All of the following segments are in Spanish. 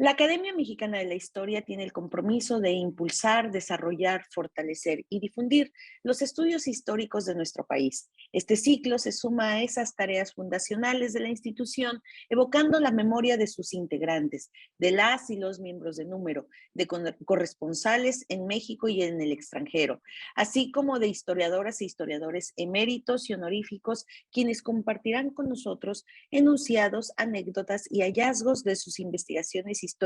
La Academia Mexicana de la Historia tiene el compromiso de impulsar, desarrollar, fortalecer y difundir los estudios históricos de nuestro país. Este ciclo se suma a esas tareas fundacionales de la institución, evocando la memoria de sus integrantes, de las y los miembros de número, de corresponsales en México y en el extranjero, así como de historiadoras e historiadores eméritos y honoríficos, quienes compartirán con nosotros enunciados, anécdotas y hallazgos de sus investigaciones históricas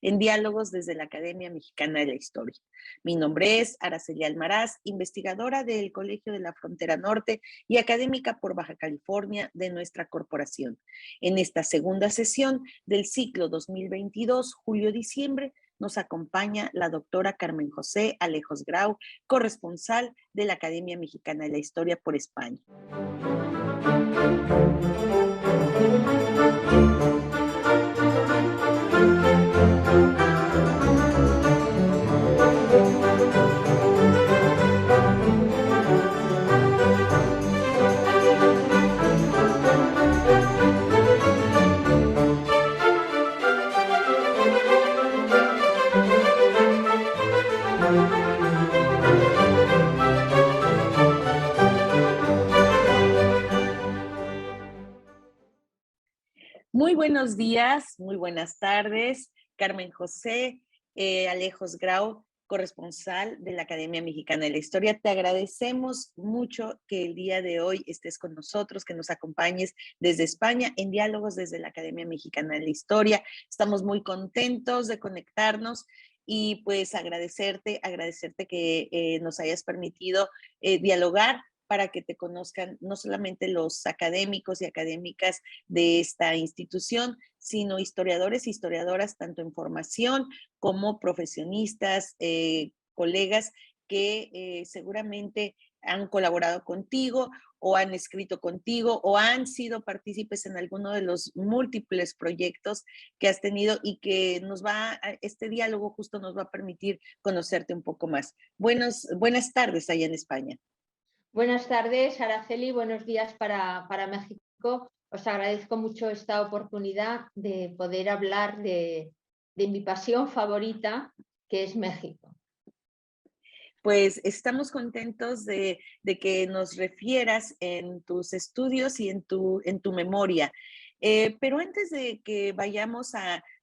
en diálogos desde la Academia Mexicana de la Historia. Mi nombre es Araceli Almaraz, investigadora del Colegio de la Frontera Norte y académica por Baja California de nuestra corporación. En esta segunda sesión del ciclo 2022, julio-diciembre, nos acompaña la doctora Carmen José Alejos Grau, corresponsal de la Academia Mexicana de la Historia por España. Muy buenos días, muy buenas tardes. Carmen José Alejos Grau, corresponsal de la Academia Mexicana de la Historia. Te agradecemos mucho que el día de hoy estés con nosotros, que nos acompañes desde España en diálogos desde la Academia Mexicana de la Historia. Estamos muy contentos de conectarnos y pues agradecerte que nos hayas permitido dialogar para que te conozcan no solamente los académicos y académicas de esta institución, sino historiadores e historiadoras, tanto en formación como profesionistas, colegas que seguramente han colaborado contigo o han escrito contigo o han sido partícipes en alguno de los múltiples proyectos que has tenido y que este diálogo justo nos va a permitir conocerte un poco más. Buenas tardes allá en España. Buenas tardes, Araceli. Buenos días para México. Os agradezco mucho esta oportunidad de poder hablar de mi pasión favorita, que es México. Pues estamos contentos de que nos refieras en tus estudios y en tu memoria. Pero antes de que vayamos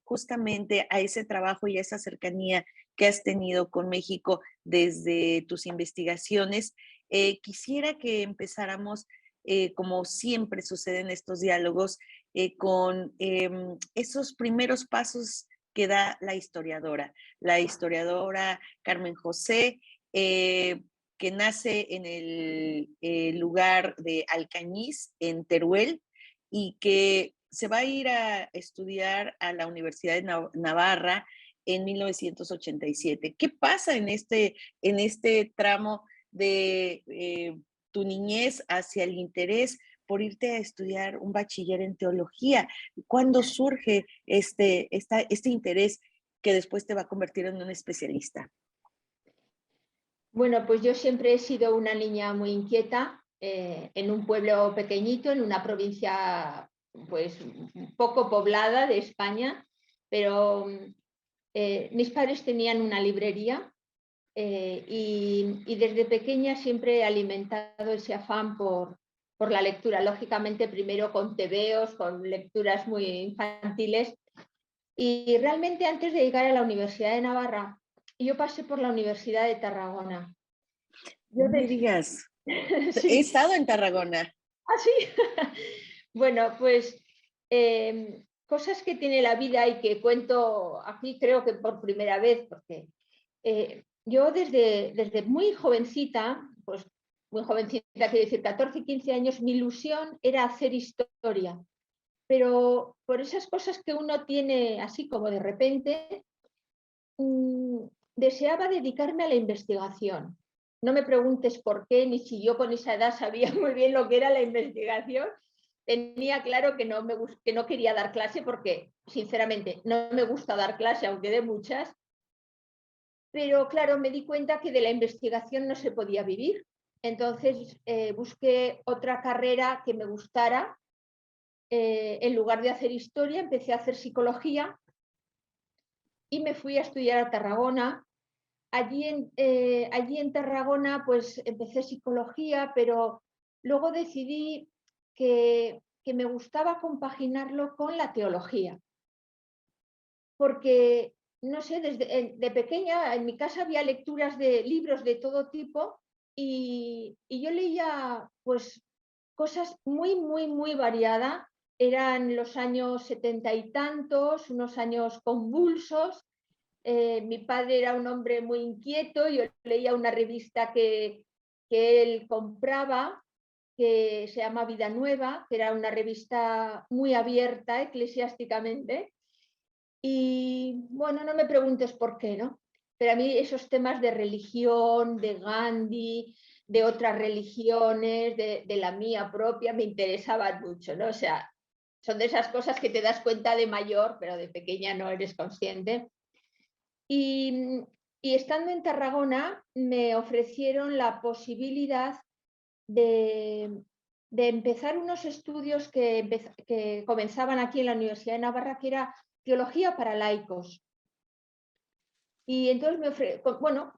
justamente a ese trabajo y a esa cercanía que has tenido con México desde tus investigaciones, quisiera que empezáramos, como siempre sucede en estos diálogos, con esos primeros pasos que da la historiadora Carmen José, que nace en el lugar de Alcañiz, en Teruel, y que se va a ir a estudiar a la Universidad de Navarra en 1987. ¿Qué pasa en este tramo de tu niñez hacia el interés por irte a estudiar un bachiller en teología? ¿Cuándo surge este interés que después te va a convertir en un especialista? Bueno, pues yo siempre he sido una niña muy inquieta, en un pueblo pequeñito, en una provincia pues poco poblada de España, pero mis padres tenían una librería y desde pequeña siempre he alimentado ese afán por la lectura, lógicamente primero con tebeos, con lecturas muy infantiles, y realmente antes de llegar a la Universidad de Navarra, yo pasé por la Universidad de Tarragona. No me digas. Sí. He estado en Tarragona. ¿Ah, sí? Bueno, pues cosas que tiene la vida y que cuento aquí creo que por primera vez, porque yo desde muy jovencita, pues muy jovencita, quiero decir 14, 15 años, mi ilusión era hacer historia. Pero por esas cosas que uno tiene así como de repente, deseaba dedicarme a la investigación. no me preguntes por qué, ni si yo con esa edad sabía muy bien lo que era la investigación. Tenía claro que que no quería dar clase porque, sinceramente, no me gusta dar clase, aunque de muchas. Pero claro, me di cuenta que de la investigación no se podía vivir. Entonces busqué otra carrera que me gustara. En lugar de hacer historia, empecé a hacer psicología y me fui a estudiar a Tarragona. Allí en Tarragona pues empecé psicología, pero luego decidí que me gustaba compaginarlo con la teología, porque, no sé, de pequeña en mi casa había lecturas de libros de todo tipo y yo leía pues cosas muy, muy, muy variadas. Eran los años 70 y tantos, unos años convulsos. Mi padre era un hombre muy inquieto, yo leía una revista que él compraba, que se llama Vida Nueva, que era una revista muy abierta eclesiásticamente. Y bueno, no me preguntes por qué, ¿no? Pero a mí esos temas de religión, de Gandhi, de otras religiones, de la mía propia, me interesaban mucho, ¿no? O sea, son de esas cosas que te das cuenta de mayor, pero de pequeña no eres consciente. Y, y estando en Tarragona me ofrecieron la posibilidad de empezar unos estudios que comenzaban aquí en la Universidad de Navarra, que era teología para laicos. Y entonces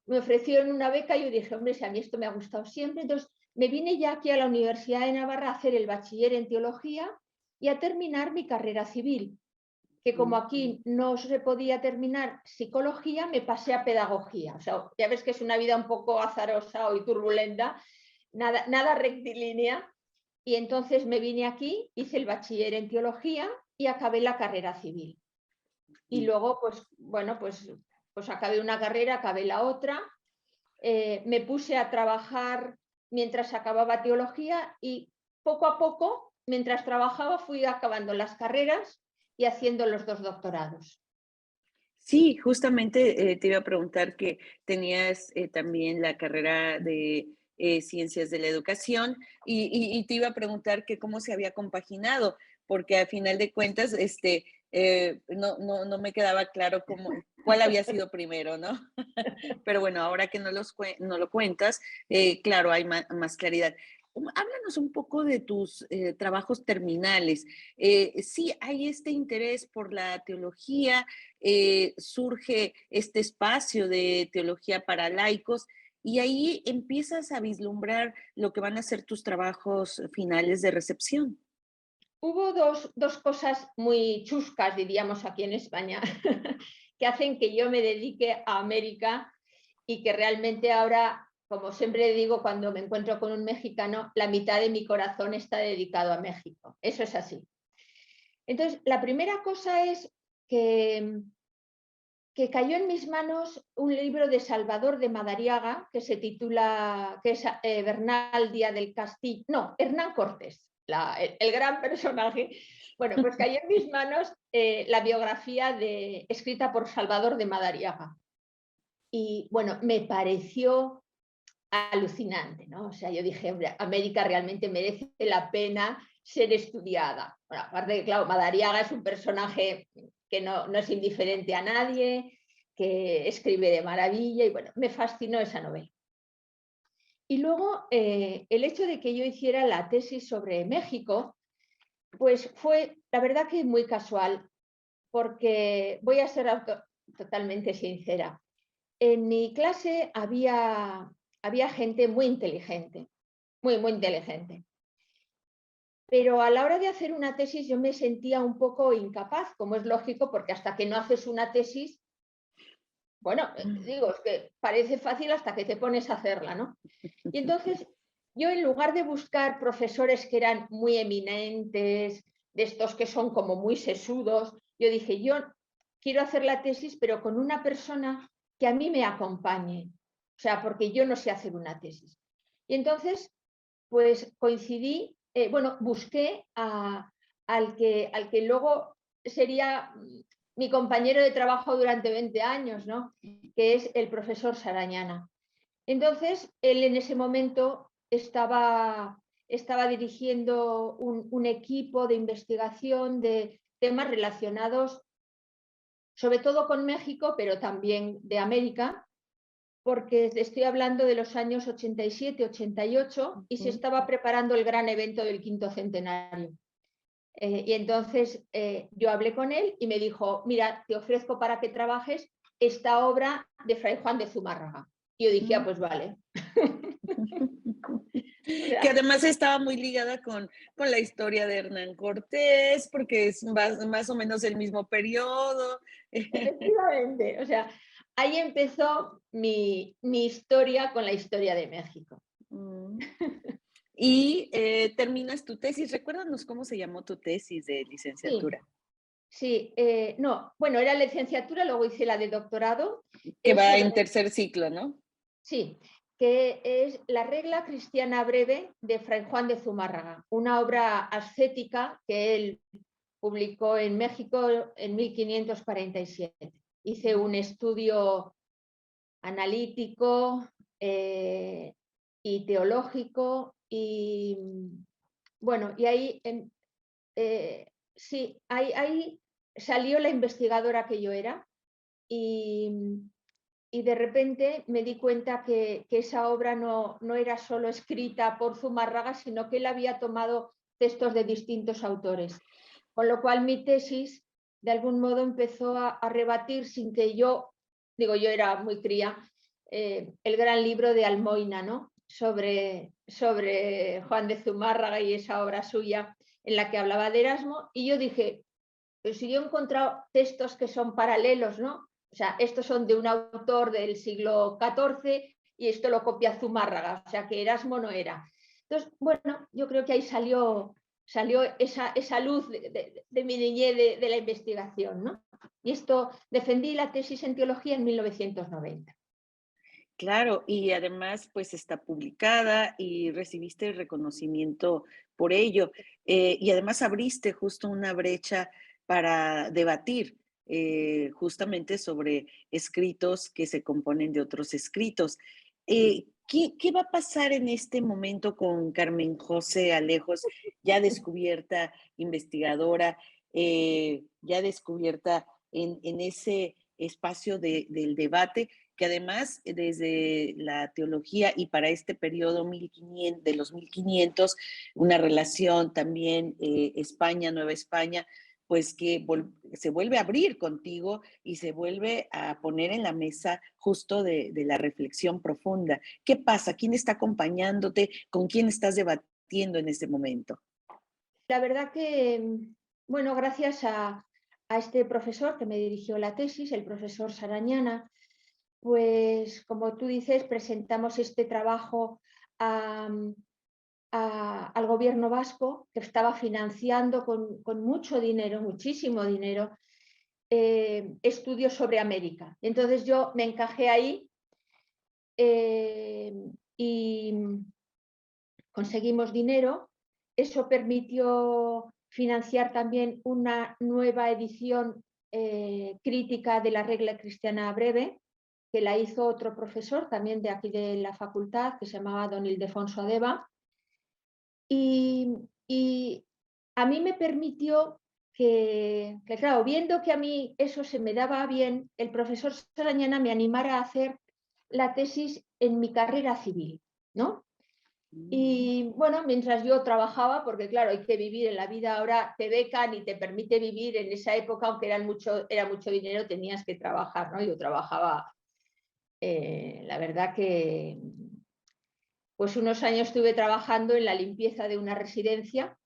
me ofrecieron una beca y yo dije, hombre, si a mí esto me ha gustado siempre. Entonces me vine ya aquí a la Universidad de Navarra a hacer el bachiller en teología y a terminar mi carrera civil, que como aquí no se podía terminar psicología, me pasé a pedagogía. O sea, ya ves que es una vida un poco azarosa y turbulenta, nada rectilínea. Y entonces me vine aquí, hice el bachiller en teología y acabé la carrera civil. Y luego, pues bueno, pues acabé una carrera, acabé la otra. Me puse a trabajar mientras acababa teología y poco a poco, mientras trabajaba, fui acabando las carreras y haciendo los 2 doctorados. Sí, justamente te iba a preguntar que tenías también la carrera de Ciencias de la Educación y te iba a preguntar que cómo se había compaginado, porque a final de cuentas no me quedaba claro cuál había sido primero, ¿no? Pero bueno, ahora que no lo cuentas, claro, hay más claridad. Háblanos un poco de tus trabajos terminales. Sí, hay este interés por la teología, surge este espacio de teología para laicos y ahí empiezas a vislumbrar lo que van a ser tus trabajos finales de recepción. Hubo dos cosas muy chuscas, diríamos aquí en España, que hacen que yo me dedique a América y que realmente ahora, como siempre digo cuando me encuentro con un mexicano, la mitad de mi corazón está dedicado a México. Eso es así. Entonces, la primera cosa es que cayó en mis manos un libro de Salvador de Madariaga que se titula, que es Bernal Díaz del Castillo, no, Hernán Cortés, el gran personaje. Bueno, pues cayó en mis manos la biografía escrita por Salvador de Madariaga. Y bueno, me pareció alucinante, ¿no? O sea, yo dije, hombre, América realmente merece la pena ser estudiada. Bueno, aparte de que, claro, Madariaga es un personaje que no es indiferente a nadie, que escribe de maravilla y bueno, me fascinó esa novela. Y luego el hecho de que yo hiciera la tesis sobre México, pues fue, la verdad que muy casual, porque voy a ser totalmente sincera. En mi clase había gente muy inteligente, muy, muy inteligente. Pero a la hora de hacer una tesis yo me sentía un poco incapaz, como es lógico, porque hasta que no haces una tesis, bueno, digo, es que parece fácil hasta que te pones a hacerla, ¿no? Y entonces yo en lugar de buscar profesores que eran muy eminentes, de estos que son como muy sesudos, yo dije, yo quiero hacer la tesis, pero con una persona que a mí me acompañe, o sea, porque yo no sé hacer una tesis. Y entonces, pues coincidí, busqué al que luego sería mi compañero de trabajo durante 20 años, ¿no? Que es el profesor Sarañana. Entonces, él en ese momento estaba dirigiendo un equipo de investigación de temas relacionados sobre todo con México, pero también de América, porque estoy hablando de los años 87, 88 y se estaba preparando el gran evento del quinto centenario. Y entonces yo hablé con él y me dijo, mira, te ofrezco para que trabajes esta obra de Fray Juan de Zumárraga. Y yo dije, ah, pues vale. Que además estaba muy ligada con la historia de Hernán Cortés, porque es más o menos el mismo periodo. Efectivamente, o sea, ahí empezó mi historia con la historia de México. Y terminas tu tesis. Recuérdanos cómo se llamó tu tesis de licenciatura. Sí, no, bueno, era licenciatura, luego hice la de doctorado. Que va en tercer ciclo, ¿no? Sí, que es La regla cristiana breve de Fray Juan de Zumárraga, una obra ascética que él publicó en México en 1547. Hice un estudio analítico y teológico y bueno, y ahí sí, ahí salió la investigadora que yo era y de repente me di cuenta que esa obra no era solo escrita por Zumárraga, sino que él había tomado textos de distintos autores. Con lo cual mi tesis, de algún modo, empezó a rebatir sin que yo era muy cría, el gran libro de Almoina, ¿no? sobre Juan de Zumárraga y esa obra suya en la que hablaba de Erasmo. Y yo dije, pues si yo he encontrado textos que son paralelos, ¿no? O sea, estos son de un autor del siglo XIV y esto lo copia Zumárraga, o sea que Erasmo no era. Entonces, bueno, yo creo que ahí salió esa luz de mi niñez de la investigación, ¿no? Y esto, defendí la tesis en teología en 1990. Claro, y además pues está publicada y recibiste el reconocimiento por ello. Y además abriste justo una brecha para debatir justamente sobre escritos que se componen de otros escritos. ¿Qué va a pasar en este momento con Carmen José Alejos, ya descubierta investigadora, ya descubierta en ese espacio del debate? Que además desde la teología y para este periodo 1500, de los 1500, una relación también España, Nueva España, pues que se vuelve a abrir contigo y se vuelve a poner en la mesa justo de la reflexión profunda. ¿Qué pasa? ¿Quién está acompañándote? ¿Con quién estás debatiendo en este momento? La verdad que, bueno, gracias a este profesor que me dirigió la tesis, el profesor Sarañana, pues como tú dices, presentamos este trabajo al gobierno vasco, que estaba financiando con mucho dinero, muchísimo dinero, estudios sobre América. Entonces yo me encajé ahí y conseguimos dinero. Eso permitió financiar también una nueva edición crítica de la regla cristiana breve, que la hizo otro profesor también de aquí de la facultad, que se llamaba don Ildefonso Adeba. Y a mí me permitió que, claro, viendo que a mí eso se me daba bien, el profesor Sarañana me animara a hacer la tesis en mi carrera civil, ¿no? Y bueno, mientras yo trabajaba, porque claro, hay que vivir en la vida, ahora te becan y te permite vivir en esa época, aunque era mucho dinero, tenías que trabajar, ¿no? Yo trabajaba, la verdad que pues unos años estuve trabajando en la limpieza de una residencia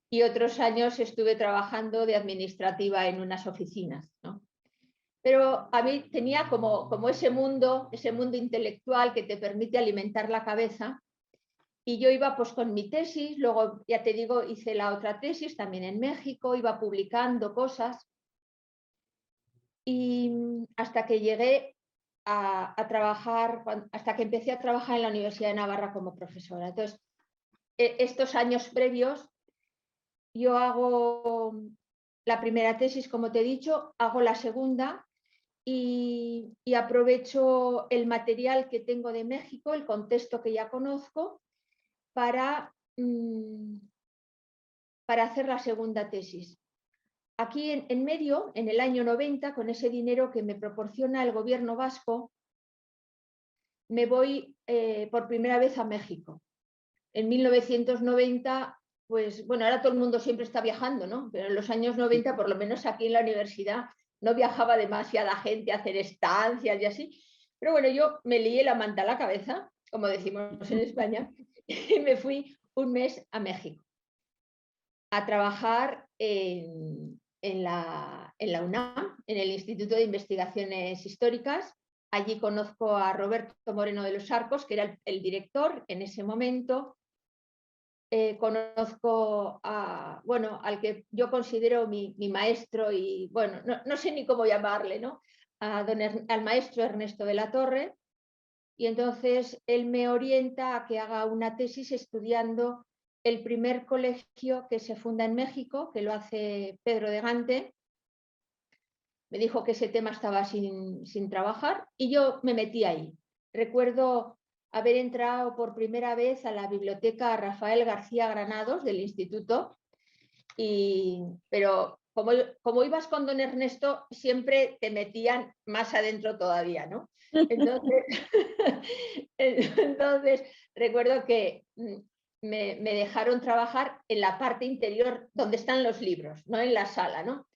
y otros años estuve trabajando de administrativa en unas oficinas, ¿no? Pero a mí tenía como ese mundo intelectual que te permite alimentar la cabeza. Y yo iba pues con mi tesis, luego ya te digo, hice la otra tesis también en México, iba publicando cosas y hasta que llegué a trabajar, hasta que empecé a trabajar en la Universidad de Navarra como profesora. Entonces, estos años previos, yo hago la primera tesis, como te he dicho, hago la segunda y aprovecho el material que tengo de México, el contexto que ya conozco, para, para hacer la segunda tesis. Aquí en medio, en el año 90, con ese dinero que me proporciona el gobierno vasco, me voy por primera vez a México. En 1990, pues bueno, ahora todo el mundo siempre está viajando, ¿no? Pero en los años 90, por lo menos aquí en la universidad, no viajaba demasiada gente a hacer estancias y así. Pero bueno, yo me lié la manta a la cabeza, como decimos en España, y me fui un mes a México a trabajar en la UNAM, en el Instituto de Investigaciones Históricas. Allí conozco a Roberto Moreno de los Arcos, que era el director en ese momento. Conozco a, bueno, al que yo considero mi maestro y, bueno, no sé ni cómo llamarle, ¿no? Al maestro Ernesto de la Torre. Y entonces él me orienta a que haga una tesis estudiando el primer colegio que se funda en México, que lo hace Pedro de Gante. Me dijo que ese tema estaba sin trabajar y yo me metí ahí. Recuerdo haber entrado por primera vez a la biblioteca Rafael García Granados del instituto, pero como ibas con don Ernesto, siempre te metían más adentro todavía, ¿no? Entonces, entonces recuerdo que me dejaron trabajar en la parte interior donde están los libros, no en la sala, ¿no?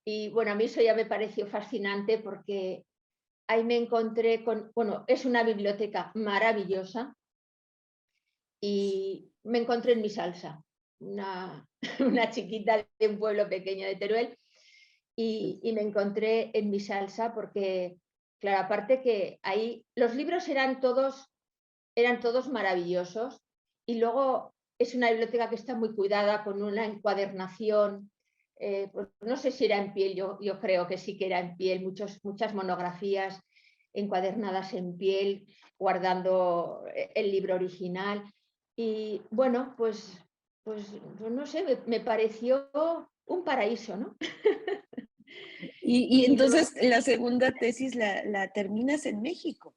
Y bueno, a mí eso ya me pareció fascinante porque ahí me encontré con, bueno, es una biblioteca maravillosa y me encontré en mi salsa, una chiquita de un pueblo pequeño de Teruel, y me encontré en mi salsa porque, claro, aparte que ahí los libros eran todos maravillosos y luego es una biblioteca que está muy cuidada con una encuadernación. Pues no sé si era en piel, yo creo que sí que era en piel, muchas monografías encuadernadas en piel, guardando el libro original. Y bueno, pues no sé, me pareció un paraíso, ¿no? Y Y luego, entonces la segunda tesis la terminas en México.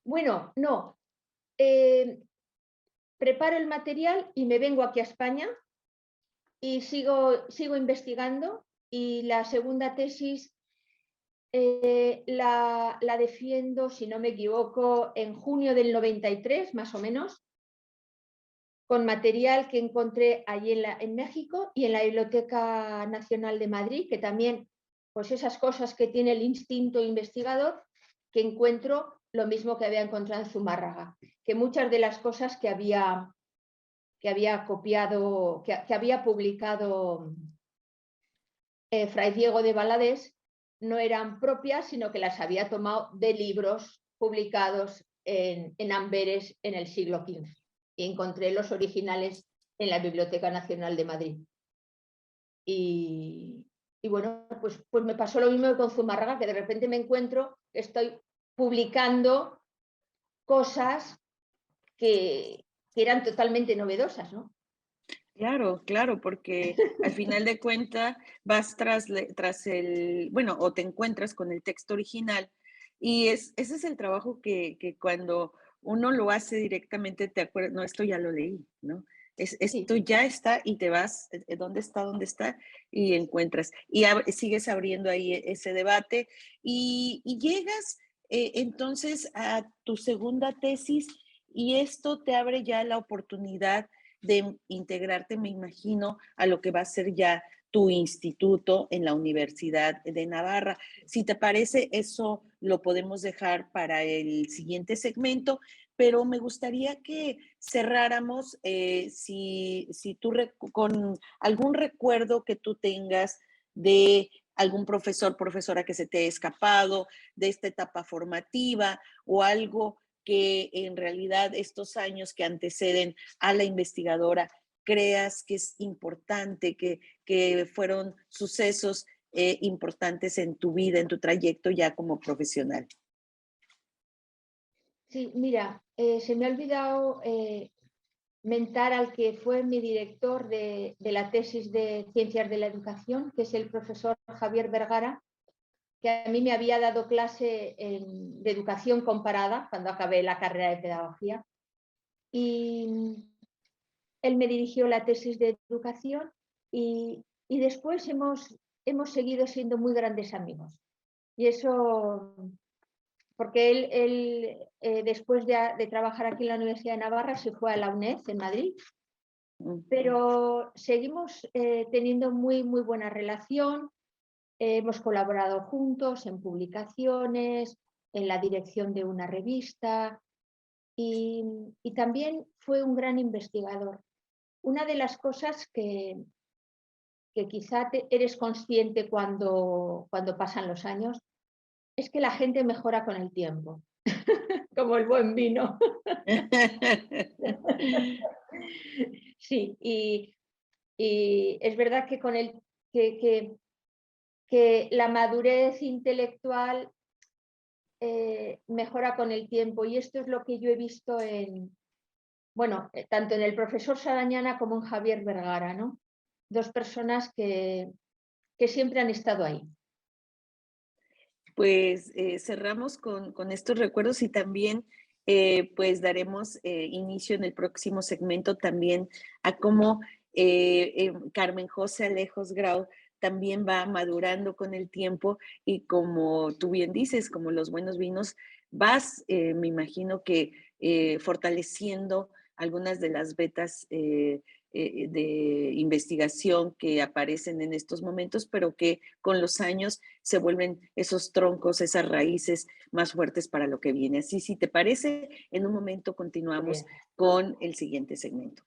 bueno, no, eh, preparo el material y me vengo aquí a España y sigo investigando y la segunda tesis la defiendo, si no me equivoco, en junio del 93, más o menos, con material que encontré allí en México y en la Biblioteca Nacional de Madrid, que también, pues esas cosas que tiene el instinto investigador, que encuentro lo mismo que había encontrado en Zumárraga, que muchas de las cosas que había copiado, que había publicado Fray Diego de Valadés, no eran propias, sino que las había tomado de libros publicados en Amberes en el siglo XV. Y encontré los originales en la Biblioteca Nacional de Madrid. Y bueno, pues me pasó lo mismo con Zumárraga, que de repente me encuentro que estoy publicando cosas que eran totalmente novedosas, ¿no? Claro, claro, porque al final de cuentas vas tras el, bueno, o te encuentras con el texto original y ese es el trabajo que cuando uno lo hace directamente te acuerdas, no, esto ya lo leí, ¿no? Sí. Esto ya está y te vas, ¿dónde está? ¿Dónde está? Y encuentras. Y sigues abriendo ahí ese debate y llegas entonces a tu segunda tesis y esto te abre ya la oportunidad de integrarte, me imagino, a lo que va a ser ya tu instituto en la Universidad de Navarra. Si te parece, eso lo podemos dejar para el siguiente segmento, pero me gustaría que cerráramos si tú con algún recuerdo que tú tengas de algún profesor, profesora que se te ha escapado, de esta etapa formativa o algo que en realidad estos años que anteceden a la investigadora creas que es importante, que fueron sucesos importantes en tu vida, en tu trayecto ya como profesional. Sí, mira, se me ha olvidado mentar al que fue mi director de la tesis de Ciencias de la Educación, que es el profesor Javier Vergara, que a mí me había dado clase de educación comparada cuando acabé la carrera de pedagogía. Y él me dirigió la tesis de educación y después hemos seguido siendo muy grandes amigos. Y eso, porque él después de trabajar aquí en la Universidad de Navarra, se fue a la UNED en Madrid, pero seguimos teniendo muy, muy buena relación. Hemos colaborado juntos en publicaciones, en la dirección de una revista y también fue un gran investigador. Una de las cosas que quizá eres consciente cuando pasan los años es que la gente mejora con el tiempo, como el buen vino. Sí, y es verdad que que la madurez intelectual mejora con el tiempo, y esto es lo que yo he visto tanto en el profesor Sarañana como en Javier Vergara, ¿no? Dos personas que siempre han estado ahí. Pues cerramos con estos recuerdos y también pues daremos inicio en el próximo segmento también a cómo Carmen José Alejos Grau también va madurando con el tiempo y como tú bien dices, como los buenos vinos, vas, me imagino que fortaleciendo algunas de las vetas de investigación que aparecen en estos momentos, pero que con los años se vuelven esos troncos, esas raíces más fuertes para lo que viene. Así, si te parece, en un momento continuamos con el siguiente segmento.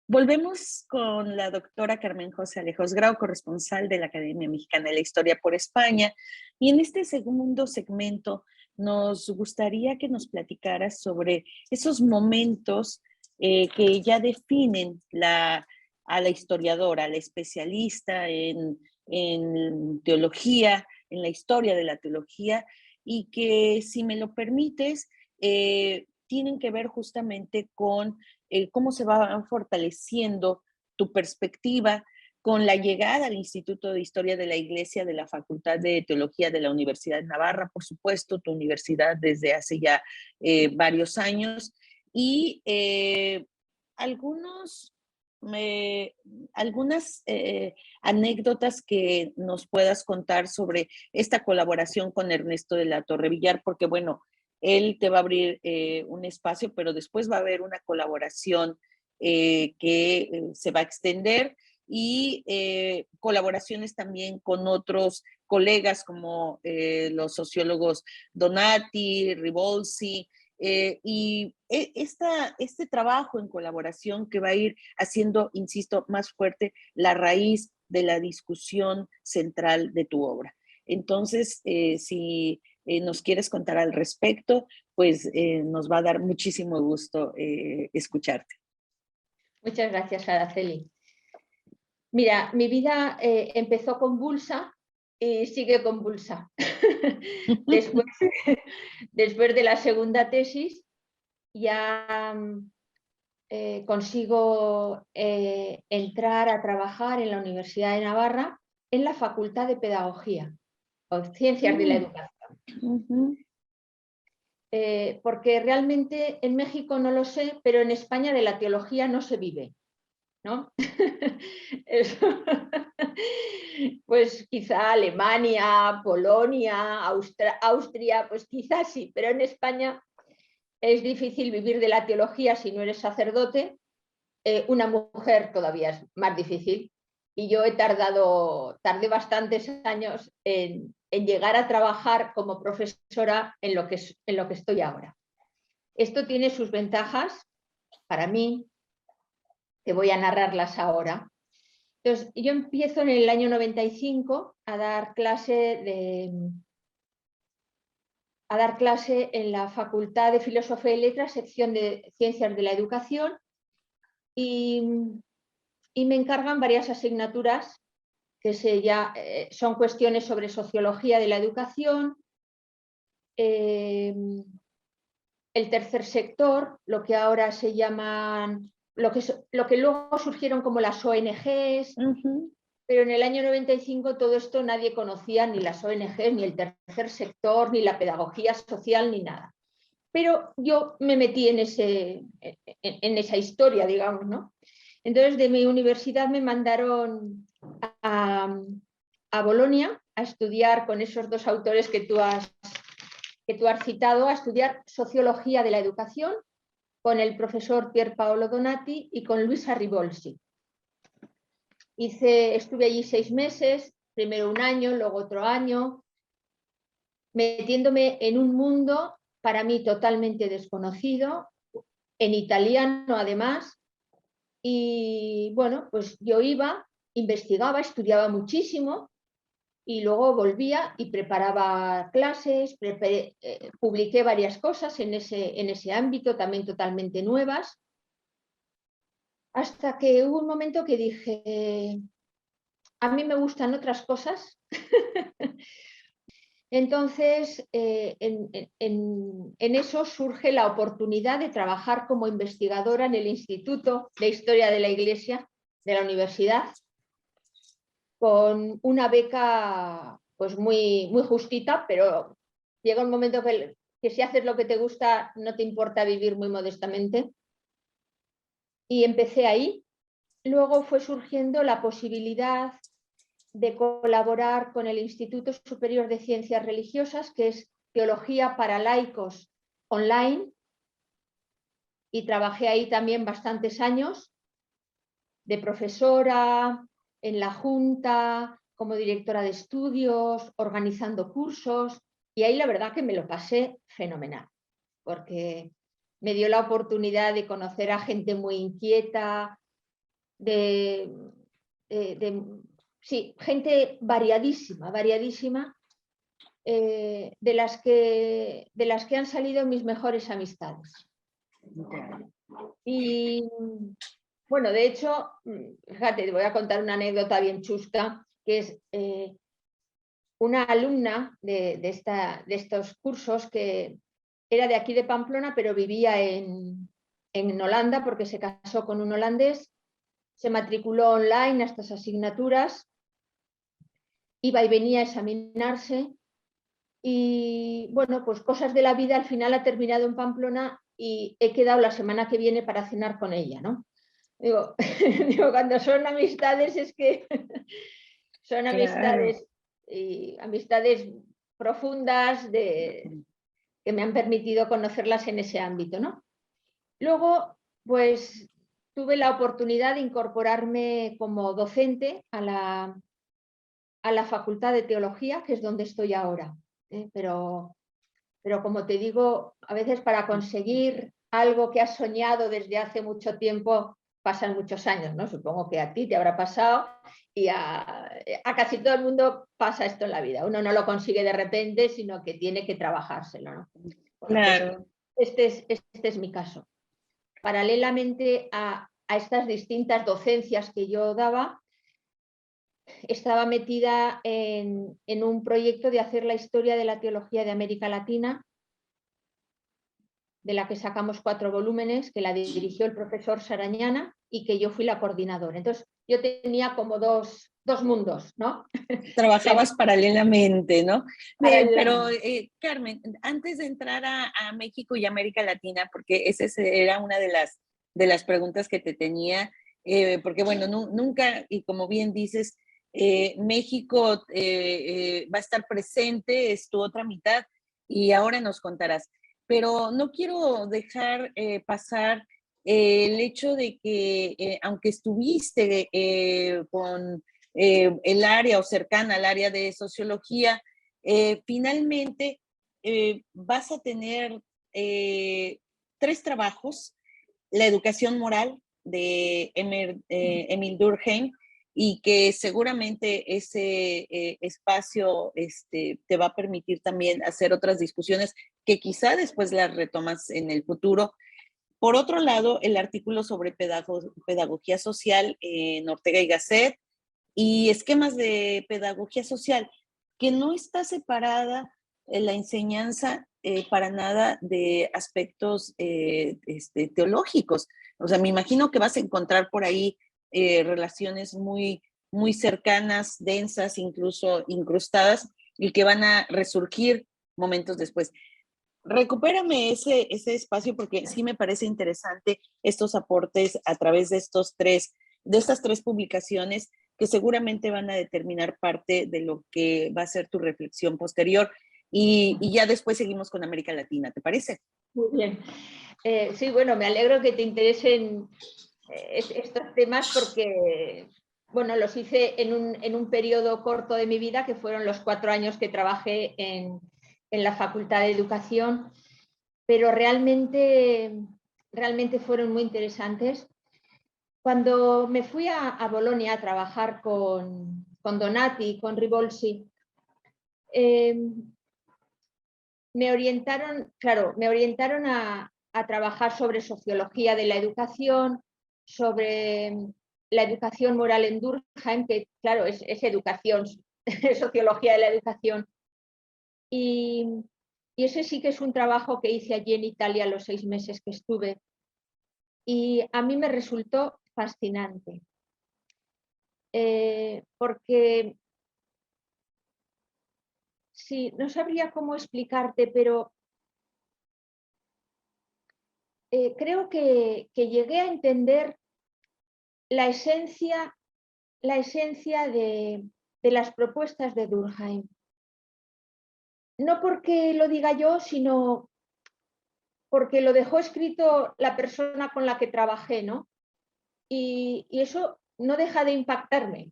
Volvemos con la doctora Carmen José Alejos Grau, corresponsal de la Academia Mexicana de la Historia por España. Y en este segundo segmento nos gustaría que nos platicaras sobre esos momentos que ya definen a la historiadora, a la especialista en teología, en la historia de la teología, y que, si me lo permites, tienen que ver justamente con cómo se va fortaleciendo tu perspectiva con la llegada al Instituto de Historia de la Iglesia de la Facultad de Teología de la Universidad de Navarra, por supuesto, tu universidad desde hace ya varios años, y algunas anécdotas que nos puedas contar sobre esta colaboración con Ernesto de la Torre Villar, porque bueno, él te va a abrir un espacio, pero después va a haber una colaboración que se va a extender y colaboraciones también con otros colegas como los sociólogos Donati, Ribolsi, y este trabajo en colaboración que va a ir haciendo, insisto, más fuerte la raíz de la discusión central de tu obra. Entonces, si nos quieres contar al respecto, pues nos va a dar muchísimo gusto escucharte. Muchas gracias, Araceli. Mira, mi vida empezó convulsa y sigue convulsa. Después de la segunda tesis ya consigo entrar a trabajar en la Universidad de Navarra en la Facultad de Pedagogía o Ciencias de la Educación. Porque realmente en México no lo sé, pero en España de la teología no se vive, ¿no? Pues quizá Alemania, Polonia, Austria, pues quizás sí, pero en España es difícil vivir de la teología si no eres sacerdote. Una mujer todavía es más difícil. Y yo tardé bastantes años en llegar a trabajar como profesora en lo que estoy ahora. Esto tiene sus ventajas para mí, que voy a narrarlas ahora. Entonces, yo empiezo en el año 95 a dar clase en la Facultad de Filosofía y Letras, sección de Ciencias de la Educación, y me encargan varias asignaturas que son cuestiones sobre sociología de la educación, el tercer sector, lo que ahora se llaman, lo que luego surgieron como las ONGs, pero en el año 95 todo esto nadie conocía, ni las ONGs, ni el tercer sector, ni la pedagogía social, ni nada. Pero yo me metí en esa historia, digamos, ¿no? Entonces, de mi universidad me mandaron a Bolonia a estudiar con esos dos autores que tú has citado, a estudiar sociología de la educación con el profesor Pier Paolo Donati y con Luisa Ribolsi. Estuve allí 6 meses, primero un año, luego otro año, metiéndome en un mundo para mí totalmente desconocido, en italiano además, y bueno, pues yo iba, investigaba, estudiaba muchísimo y luego volvía y preparaba clases, publiqué varias cosas en ese ámbito, también totalmente nuevas, hasta que hubo un momento que dije, a mí me gustan otras cosas. Entonces, en eso surge la oportunidad de trabajar como investigadora en el Instituto de Historia de la Iglesia de la universidad, con una beca pues muy, muy justita, pero llega un momento que si haces lo que te gusta no te importa vivir muy modestamente. Y empecé ahí. Luego fue surgiendo la posibilidad de colaborar con el Instituto Superior de Ciencias Religiosas, que es Teología para Laicos Online, y trabajé ahí también bastantes años, de profesora, en la junta, como directora de estudios, organizando cursos, y ahí la verdad que me lo pasé fenomenal, porque me dio la oportunidad de conocer a gente muy inquieta, sí, gente variadísima, de las que han salido mis mejores amistades. Y bueno, de hecho, fíjate, te voy a contar una anécdota bien chusca, que es una alumna de estos cursos que era de aquí de Pamplona, pero vivía en Holanda porque se casó con un holandés, se matriculó online a estas asignaturas, iba y venía a examinarse y bueno, pues cosas de la vida, al final ha terminado en Pamplona y he quedado la semana que viene para cenar con ella, ¿no? Digo, cuando son amistades es que son amistades, y amistades profundas que me han permitido conocerlas en ese ámbito, ¿no? Luego, pues tuve la oportunidad de incorporarme como docente a la Facultad de Teología, que es donde estoy ahora. Pero como te digo, a veces para conseguir algo que has soñado desde hace mucho tiempo pasan muchos años, ¿no? Supongo que a ti te habrá pasado y a casi todo el mundo pasa esto en la vida. Uno no lo consigue de repente, sino que tiene que trabajárselo, ¿no? Bueno, claro. pues este es mi caso. Paralelamente a estas distintas docencias que yo daba, estaba metida en un proyecto de hacer la historia de la teología de América Latina, de la que sacamos 4 volúmenes, que la dirigió el profesor Sarañana y que yo fui la coordinadora. Entonces, yo tenía como dos mundos, ¿no? Trabajabas paralelamente, ¿no? Pero, Paralelamente. Carmen, antes de entrar a México y América Latina, porque esa era una de las preguntas que te tenía, porque bueno, nunca, y como bien dices, México va a estar presente, es tu otra mitad, y ahora nos contarás. Pero no quiero dejar pasar el hecho de que, aunque estuviste con el área o cercana al área de sociología, finalmente vas a tener 3 trabajos: la educación moral de Emil Durkheim, y que seguramente ese espacio te va a permitir también hacer otras discusiones que quizá después las retomas en el futuro. Por otro lado, el artículo sobre pedagogía social en Ortega y Gasset y esquemas de pedagogía social, que no está separada la enseñanza para nada de aspectos teológicos. O sea, me imagino que vas a encontrar por ahí relaciones muy, muy cercanas, densas, incluso incrustadas, y que van a resurgir momentos después. Recupérame ese espacio porque sí me parece interesante estos aportes a través de de estas tres publicaciones que seguramente van a determinar parte de lo que va a ser tu reflexión posterior. Y ya después seguimos con América Latina, ¿te parece? Muy bien. Sí, bueno, me alegro que te interesen estos temas porque, bueno, los hice en un periodo corto de mi vida, que fueron los 4 años que trabajé en la Facultad de Educación, pero realmente fueron muy interesantes. Cuando me fui a Bolonia a trabajar con Donati, con Ribolsi, me orientaron a trabajar sobre sociología de la educación, sobre la educación moral en Durkheim, que claro, es educación, es sociología de la educación. Y ese sí que es un trabajo que hice allí en Italia los 6 meses que estuve. Y a mí me resultó fascinante. Porque sí, no sabría cómo explicarte, pero creo que llegué a entender la esencia de las propuestas de Durkheim. No porque lo diga yo, sino porque lo dejó escrito la persona con la que trabajé, ¿no? Y eso no deja de impactarme.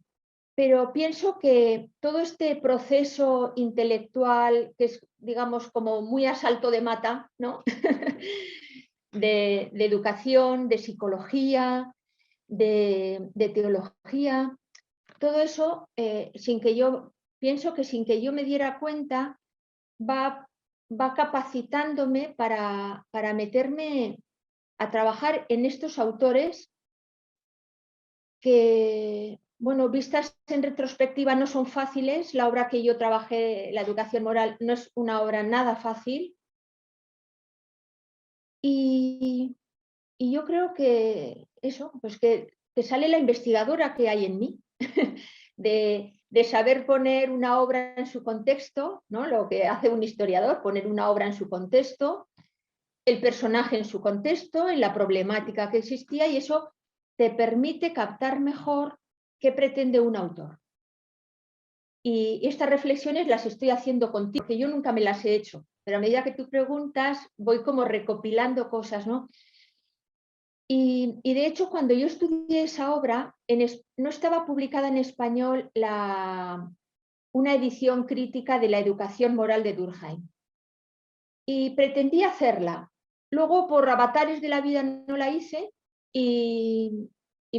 Pero pienso que todo este proceso intelectual, que es, digamos, como muy a salto de mata, ¿no? de educación, de psicología, de teología, todo eso, pienso que sin que yo me diera cuenta, va capacitándome para meterme a trabajar en estos autores que, bueno, vistas en retrospectiva no son fáciles. La obra que yo trabajé, La educación moral, no es una obra nada fácil. Y yo creo que eso, pues que sale la investigadora que hay en mí, de saber poner una obra en su contexto, ¿no? Lo que hace un historiador, poner una obra en su contexto, el personaje en su contexto, en la problemática que existía, y eso te permite captar mejor qué pretende un autor. Y estas reflexiones las estoy haciendo contigo, porque yo nunca me las he hecho, pero a medida que tú preguntas voy como recopilando cosas, ¿no? Y de hecho, cuando yo estudié esa obra, no estaba publicada en español una edición crítica de la educación moral de Durkheim. Y pretendí hacerla. Luego, por avatares de la vida, no la hice y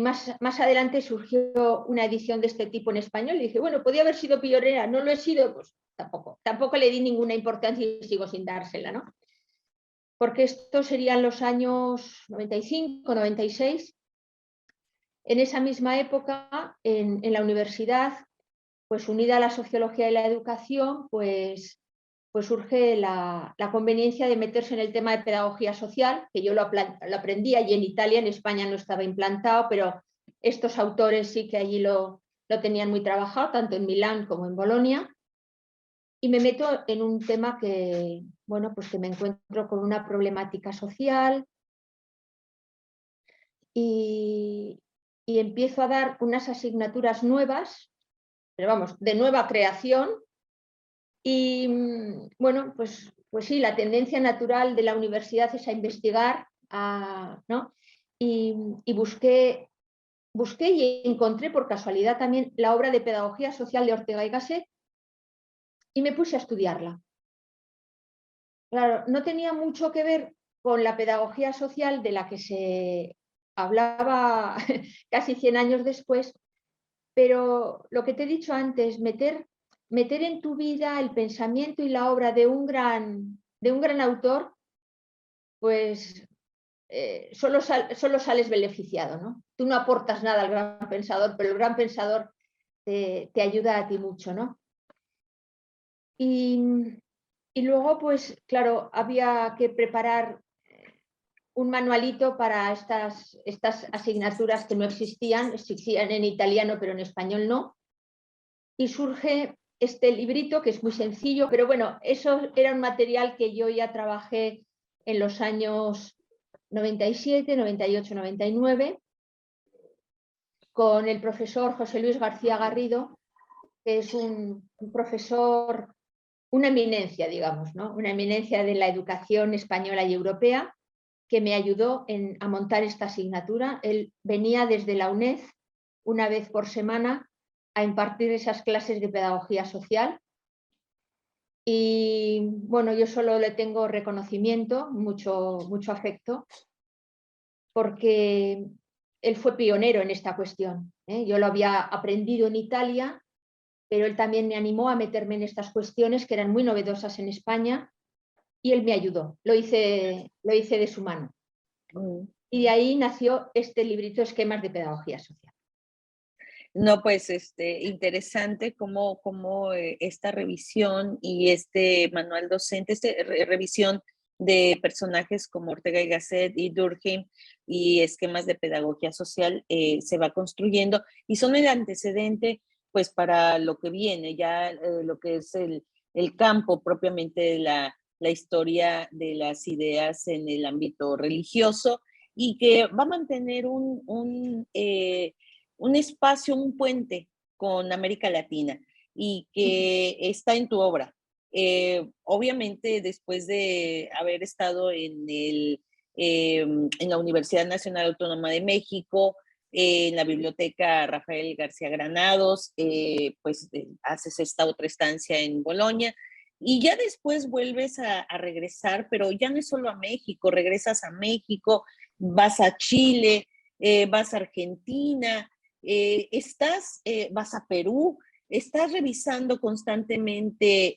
más adelante surgió una edición de este tipo en español. Y dije, bueno, podía haber sido pionera, no lo he sido, pues tampoco le di ninguna importancia y sigo sin dársela, ¿no? Porque estos serían los años 95, 96. En esa misma época, en la universidad, pues unida a la sociología y la educación, pues surge la conveniencia de meterse en el tema de pedagogía social, que yo lo aprendí allí en Italia, en España no estaba implantado, pero estos autores sí que allí lo tenían muy trabajado, tanto en Milán como en Bolonia. Y me meto en un tema que, bueno, pues que me encuentro con una problemática social y empiezo a dar unas asignaturas nuevas, pero vamos, de nueva creación. Y bueno, pues sí, la tendencia natural de la universidad es a investigar, ¿no? Y busqué y encontré por casualidad también la obra de Pedagogía Social de Ortega y Gasset y me puse a estudiarla. Claro, no tenía mucho que ver con la pedagogía social de la que se hablaba casi 100 años después, Pero lo que te he dicho antes, meter en tu vida el pensamiento y la obra de un gran autor, pues solo sales beneficiado, ¿no? Tú no aportas nada al gran pensador, pero el gran pensador te ayuda a ti mucho, ¿no? Y luego, pues claro, había que preparar un manualito para estas asignaturas que no existían en italiano, pero en español no. Y surge este librito, que es muy sencillo, pero bueno, eso era un material que yo ya trabajé en los años 97, 98, 99, con el profesor José Luis García Garrido, que es un profesor, una eminencia, digamos, ¿no? Una eminencia de la educación española y europea, que me ayudó a montar esta asignatura. Él venía desde la UNED una vez por semana a impartir esas clases de pedagogía social. Y bueno, yo solo le tengo reconocimiento, mucho afecto, porque él fue pionero en esta cuestión, ¿eh? Yo lo había aprendido en Italia, pero él también me animó a meterme en estas cuestiones que eran muy novedosas en España, y él me ayudó, lo hice de su mano. Y de ahí nació este librito, Esquemas de Pedagogía Social. No, pues interesante cómo esta revisión y este manual docente, revisión de personajes como Ortega y Gasset y Durkheim y esquemas de pedagogía social se va construyendo y son el antecedente pues para lo que viene, ya lo que es el campo propiamente de la historia de las ideas en el ámbito religioso y que va a mantener un espacio, un puente con América Latina y que está en tu obra. Obviamente, después de haber estado en la Universidad Nacional Autónoma de México, en la Biblioteca Rafael García Granados, pues haces esta otra estancia en Bolonia y ya después vuelves a regresar, pero ya no es solo a México, regresas a México, vas a Chile, vas a Argentina, vas a Perú, estás revisando constantemente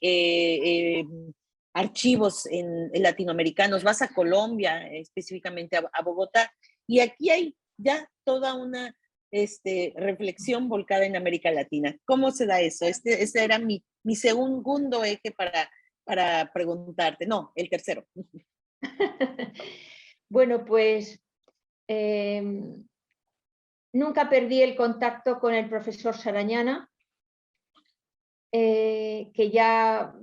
archivos latinoamericanos, vas a Colombia, específicamente a Bogotá, y aquí hay ya toda una reflexión volcada en América Latina. ¿Cómo se da eso? Ese era mi segundo eje para preguntarte. No, el tercero. Bueno, pues nunca perdí el contacto con el profesor Sarañana, que ya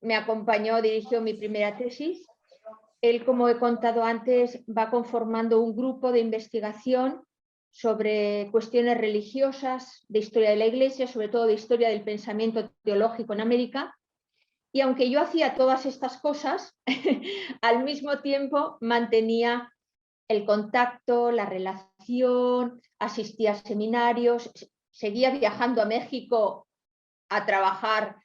me acompañó, dirigió mi primera tesis. Él, como he contado antes, va conformando un grupo de investigación sobre cuestiones religiosas, de historia de la Iglesia, sobre todo de historia del pensamiento teológico en América. Y aunque yo hacía todas estas cosas, al mismo tiempo mantenía el contacto, la relación, asistía a seminarios, seguía viajando a México a trabajar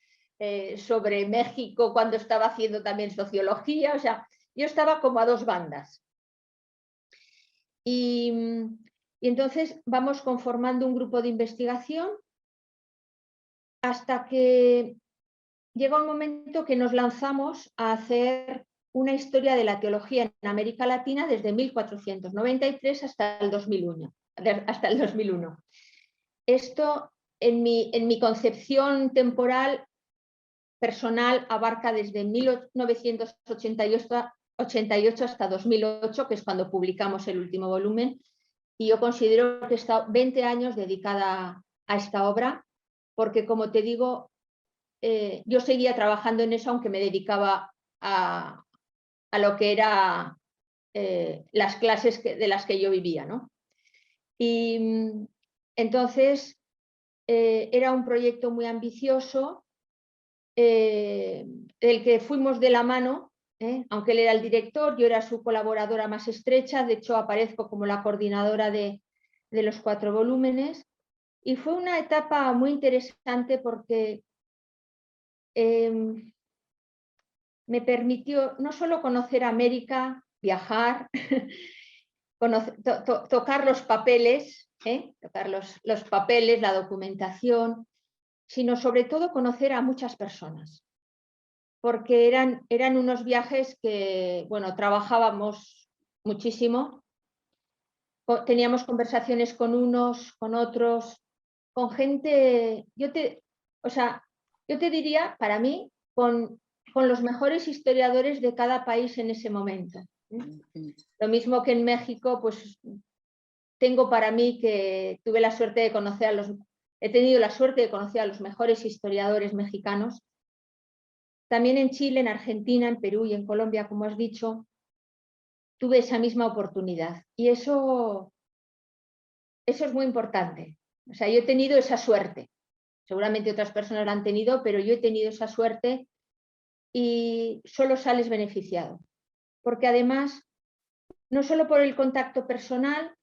sobre México cuando estaba haciendo también sociología, o sea, yo estaba como a dos bandas. Y entonces vamos conformando un grupo de investigación hasta que llega un momento que nos lanzamos a hacer una historia de la teología en América Latina desde 1493 hasta el 2001. Esto, en mi concepción temporal personal, abarca desde 1988 hasta 2008, que es cuando publicamos el último volumen, y yo considero que he estado 20 años dedicada a esta obra, porque, como te digo, yo seguía trabajando en eso, aunque me dedicaba a lo que era las clases de las que yo vivía, ¿no? Y entonces era un proyecto muy ambicioso, del que fuimos de la mano, aunque él era el director, yo era su colaboradora más estrecha, de hecho aparezco como la coordinadora de los 4 volúmenes, y fue una etapa muy interesante porque me permitió no solo conocer América, viajar, tocar los papeles, tocar los papeles, la documentación, sino sobre todo conocer a muchas personas, porque eran unos viajes que, bueno, trabajábamos muchísimo, teníamos conversaciones con unos, con otros, con gente, yo te diría, para mí, con los mejores historiadores de cada país en ese momento. Lo mismo que en México, pues tengo para mí que tuve la suerte de conocer he tenido la suerte de conocer a los mejores historiadores mexicanos. También en Chile, en Argentina, en Perú y en Colombia, como has dicho, tuve esa misma oportunidad. Y eso es muy importante. O sea, yo he tenido esa suerte. Seguramente otras personas la han tenido, pero yo he tenido esa suerte y solo sales beneficiado. Porque además, no solo por el contacto personal,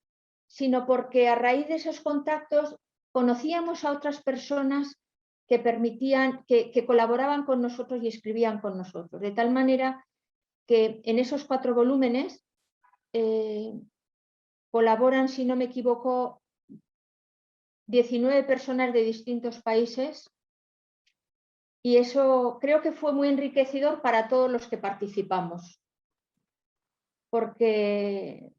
sino porque a raíz de esos contactos conocíamos a otras personas que permitían, que colaboraban con nosotros y escribían con nosotros. De tal manera que en esos 4 volúmenes colaboran, si no me equivoco, 19 personas de distintos países, y eso creo que fue muy enriquecedor para todos los que participamos, porque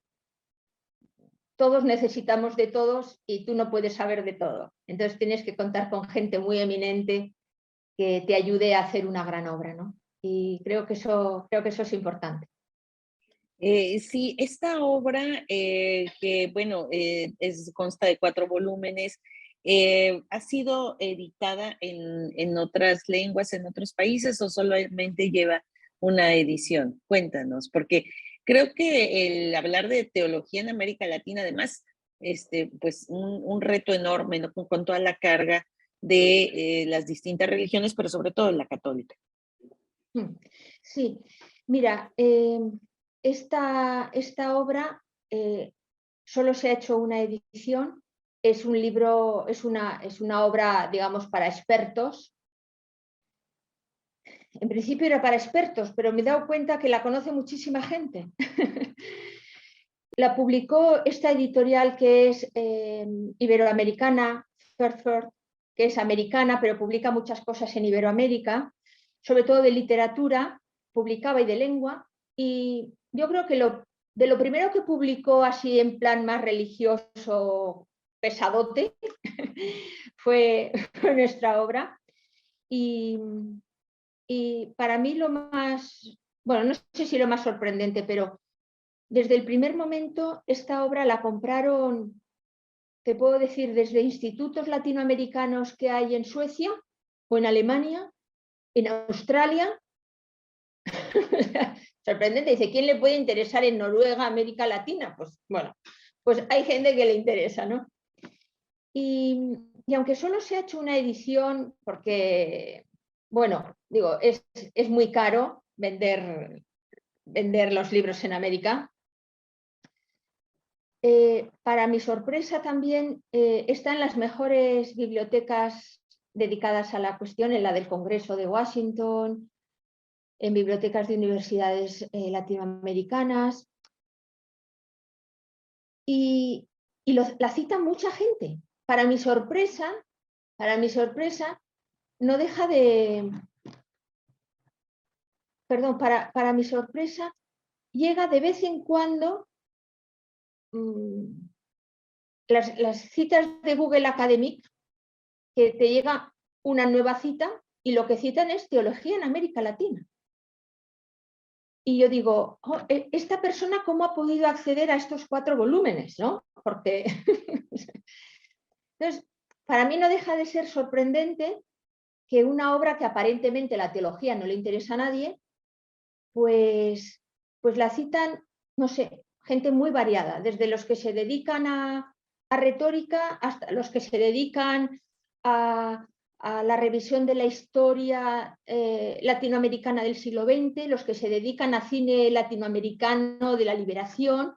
todos necesitamos de todos y tú no puedes saber de todo. Entonces tienes que contar con gente muy eminente que te ayude a hacer una gran obra, ¿no? Y creo que eso es importante. Sí, esta obra, que bueno, consta de 4 volúmenes, ¿ha sido editada en otras lenguas, en otros países o solamente lleva una edición? Cuéntanos, porque creo que el hablar de teología en América Latina, además, pues un reto enorme, ¿no? Con toda la carga de las distintas religiones, pero sobre todo la católica. Sí, mira, esta obra solo se ha hecho una edición, es un libro, es una obra, digamos, para expertos. En principio era para expertos, pero me he dado cuenta que la conoce muchísima gente. La publicó esta editorial que es iberoamericana, Furfur, que es americana, pero publica muchas cosas en Iberoamérica, sobre todo de literatura, publicaba y de lengua. Y yo creo que de lo primero que publicó así en plan más religioso, pesadote, fue nuestra obra. Y para mí lo más, bueno, no sé si lo más sorprendente, pero desde el primer momento esta obra la compraron, te puedo decir, desde institutos latinoamericanos que hay en Suecia o en Alemania, en Australia. Sorprendente, dice, ¿quién le puede interesar en Noruega, América Latina? Pues bueno, pues hay gente que le interesa, ¿no? Y aunque solo se ha hecho una edición, porque, bueno, digo, es muy caro vender los libros en América. Para mi sorpresa también está en las mejores bibliotecas dedicadas a la cuestión, en la del Congreso de Washington, en bibliotecas de universidades latinoamericanas, y la cita mucha gente. Para mi sorpresa, no deja de... Perdón, para mi sorpresa, llega de vez en cuando las citas de Google Academic, que te llega una nueva cita y lo que citan es teología en América Latina. Y yo digo, oh, ¿esta persona cómo ha podido acceder a estos 4 volúmenes? ¿No? Porque... Entonces, para mí no deja de ser sorprendente que una obra que aparentemente la teología no le interesa a nadie, pues la citan, no sé, gente muy variada, desde los que se dedican a retórica hasta los que se dedican a la revisión de la historia latinoamericana del siglo XX, los que se dedican a cine latinoamericano de la liberación.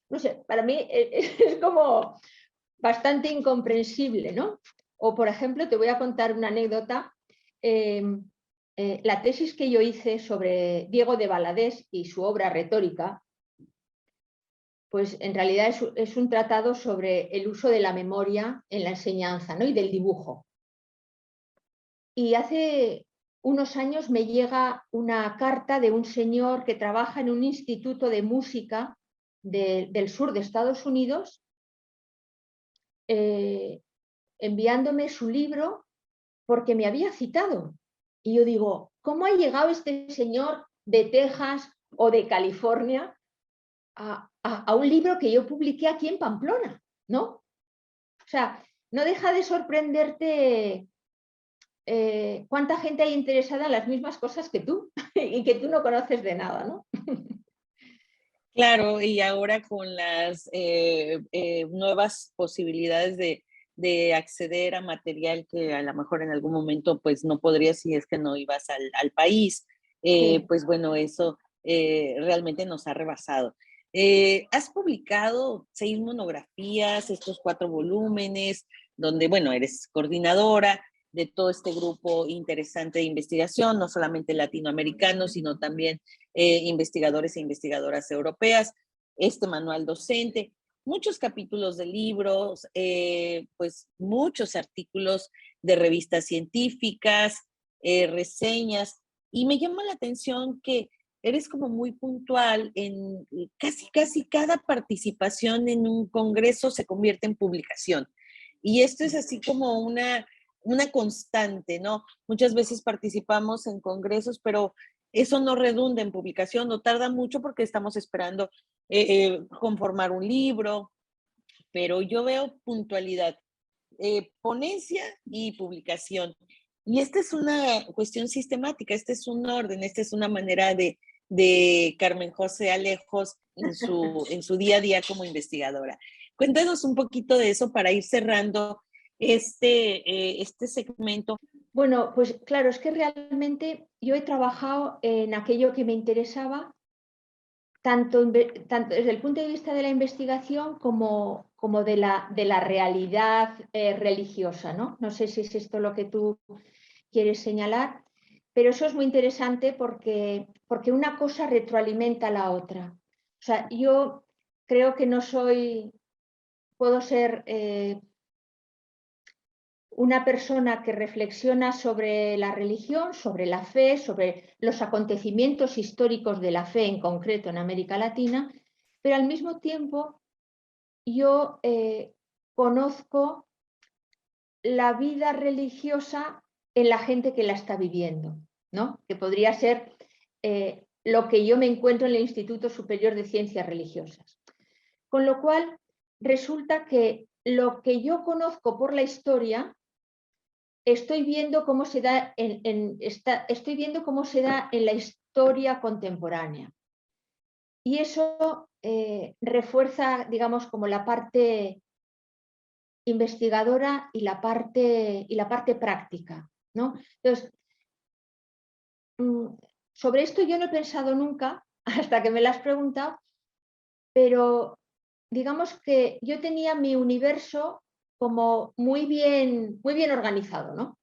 No sé, para mí es como bastante incomprensible, ¿no? O, por ejemplo, te voy a contar una anécdota. La tesis que yo hice sobre Diego de Valadez y su obra retórica, pues en realidad es un tratado sobre el uso de la memoria en la enseñanza, ¿no? Y del dibujo. Y hace unos años me llega una carta de un señor que trabaja en un instituto de música del sur de Estados Unidos, enviándome su libro porque me había citado. Y yo digo, ¿cómo ha llegado este señor de Texas o de California a un libro que yo publiqué aquí en Pamplona? ¿No? O sea, no deja de sorprenderte cuánta gente hay interesada en las mismas cosas que tú y que tú no conoces de nada, ¿no? Claro, y ahora con las nuevas posibilidades de acceder a material que a lo mejor en algún momento pues no podrías si es que no ibas al país, Sí. pues bueno, eso realmente nos ha rebasado. Has publicado 6 monografías, estos 4 volúmenes, donde, bueno, eres coordinadora de todo este grupo interesante de investigación, no solamente latinoamericano, sino también investigadores e investigadoras europeas, este manual docente, muchos capítulos de libros, pues muchos artículos de revistas científicas, reseñas, y me llama la atención que eres como muy puntual en casi cada participación en un congreso se convierte en publicación. Y esto es así como una constante, ¿no? Muchas veces participamos en congresos, pero eso no redunda en publicación, no tarda mucho porque estamos esperando conformar un libro, pero yo veo puntualidad, ponencia y publicación. Y esta es una cuestión sistemática, este es un orden, esta es una manera de Carmen José Alejos en su día a día como investigadora. Cuéntanos un poquito de eso para ir cerrando este segmento. Bueno, pues claro, es que realmente yo he trabajado en aquello que me interesaba, tanto desde el punto de vista de la investigación como de la realidad religiosa, ¿no? No sé si es esto lo que tú quieres señalar, pero eso es muy interesante porque una cosa retroalimenta a la otra. O sea, yo creo que puedo ser una persona que reflexiona sobre la religión, sobre la fe, sobre los acontecimientos históricos de la fe en concreto en América Latina, pero al mismo tiempo yo conozco la vida religiosa en la gente que la está viviendo, ¿no? Que podría ser lo que yo me encuentro en el Instituto Superior de Ciencias Religiosas. Con lo cual, resulta que lo que yo conozco por la historia estoy viendo cómo se da estoy viendo cómo se da en la historia contemporánea. Y eso refuerza, digamos, como la parte investigadora y la parte práctica, ¿no? Entonces, sobre esto yo no he pensado nunca, hasta que me lo has preguntado, pero digamos que yo tenía mi universo como muy bien organizado, ¿no?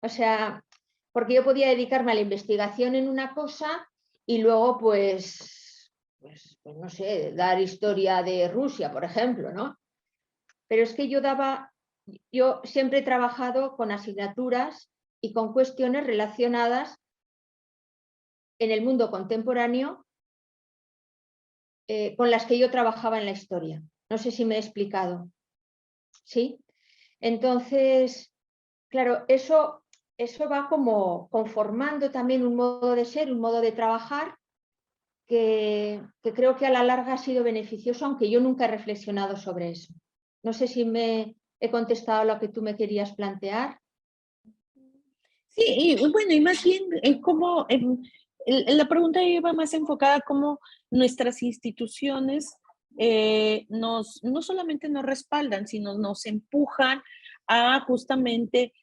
O sea, porque yo podía dedicarme a la investigación en una cosa y luego, pues no sé, dar historia de Rusia, por ejemplo, ¿no? Pero es que yo siempre he trabajado con asignaturas y con cuestiones relacionadas en el mundo contemporáneo con las que yo trabajaba en la historia. No sé si me he explicado. ¿Sí? Entonces, claro, eso va como conformando también un modo de ser, un modo de trabajar que creo que a la larga ha sido beneficioso, aunque yo nunca he reflexionado sobre eso. No sé si me he contestado a lo que tú me querías plantear. Sí, y bueno, y más bien, como la pregunta iba más enfocada como nuestras instituciones no solamente nos respaldan, sino nos empujan a justamente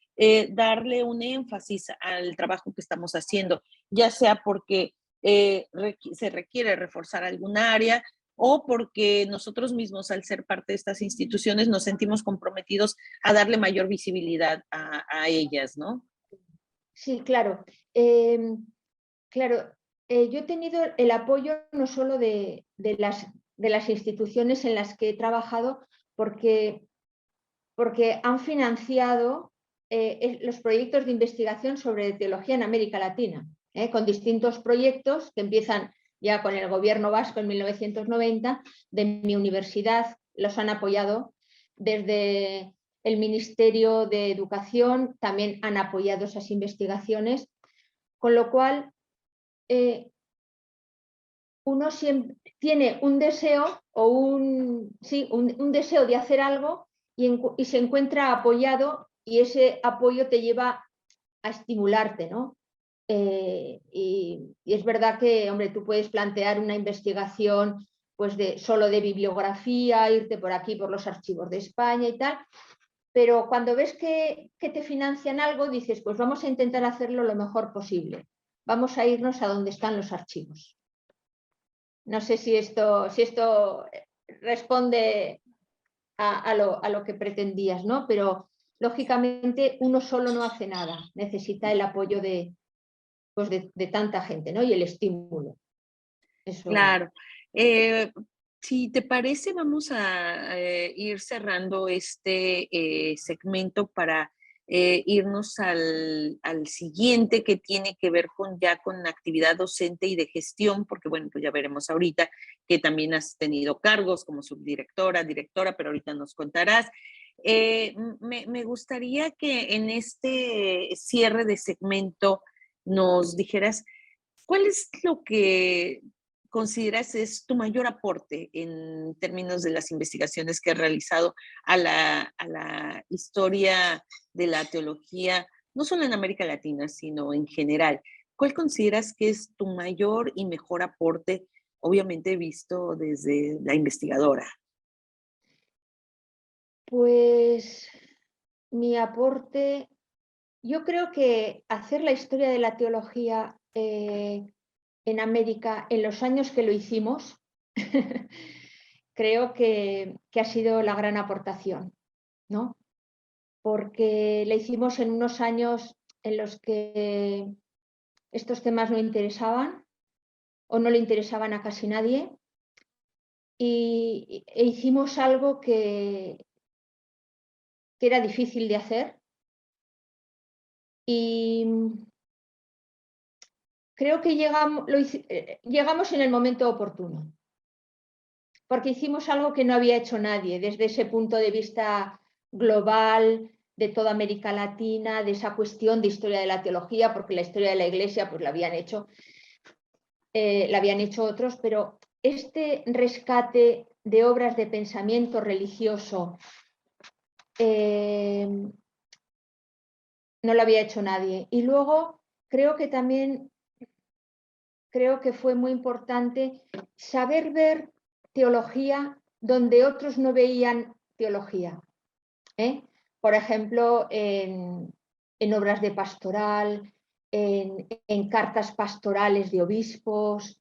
darle un énfasis al trabajo que estamos haciendo, ya sea porque se requiere reforzar algún área o porque nosotros mismos, al ser parte de estas instituciones, nos sentimos comprometidos a darle mayor visibilidad a ellas, ¿no? Sí, claro. Claro, yo he tenido el apoyo no solo de las instituciones en las que he trabajado, porque han financiado los proyectos de investigación sobre teología en América Latina, con distintos proyectos que empiezan ya con el gobierno vasco en 1990, de mi universidad los han apoyado, desde el Ministerio de Educación también han apoyado esas investigaciones, con lo cual uno siempre tiene un deseo o un deseo de hacer algo y se encuentra apoyado y ese apoyo te lleva a estimularte, ¿no? Y es verdad que, hombre, tú puedes plantear una investigación pues solo de bibliografía, irte por aquí, por los archivos de España y tal, pero cuando ves que te financian algo, dices, pues vamos a intentar hacerlo lo mejor posible. Vamos a irnos a donde están los archivos. No sé si esto responde a lo que pretendías, ¿no? Pero lógicamente uno solo no hace nada, necesita el apoyo de tanta gente, ¿no? Y el estímulo. Eso. Claro. Si te parece, vamos a ir cerrando este segmento para irnos al siguiente, que tiene que ver ya con actividad docente y de gestión, porque bueno, pues ya veremos ahorita que también has tenido cargos como subdirectora, directora, pero ahorita nos contarás. Me gustaría que en este cierre de segmento nos dijeras cuál es lo que consideras es tu mayor aporte en términos de las investigaciones que has realizado a la historia de la teología, no solo en América Latina, sino en general? ¿Cuál consideras que es tu mayor y mejor aporte, obviamente visto desde la investigadora? Pues mi aporte, yo creo que hacer la historia de la teología en América en los años que lo hicimos, creo que ha sido la gran aportación, ¿no? Porque la hicimos en unos años en los que estos temas no interesaban o no le interesaban a casi nadie e hicimos algo que era difícil de hacer y creo que llegamos en el momento oportuno, porque hicimos algo que no había hecho nadie desde ese punto de vista global de toda América Latina, de esa cuestión de historia de la teología, porque la historia de la Iglesia pues la habían hecho otros, pero este rescate de obras de pensamiento religioso no lo había hecho nadie. Y luego creo que fue muy importante saber ver teología donde otros no veían teología. Por ejemplo, en obras de pastoral, en cartas pastorales de obispos,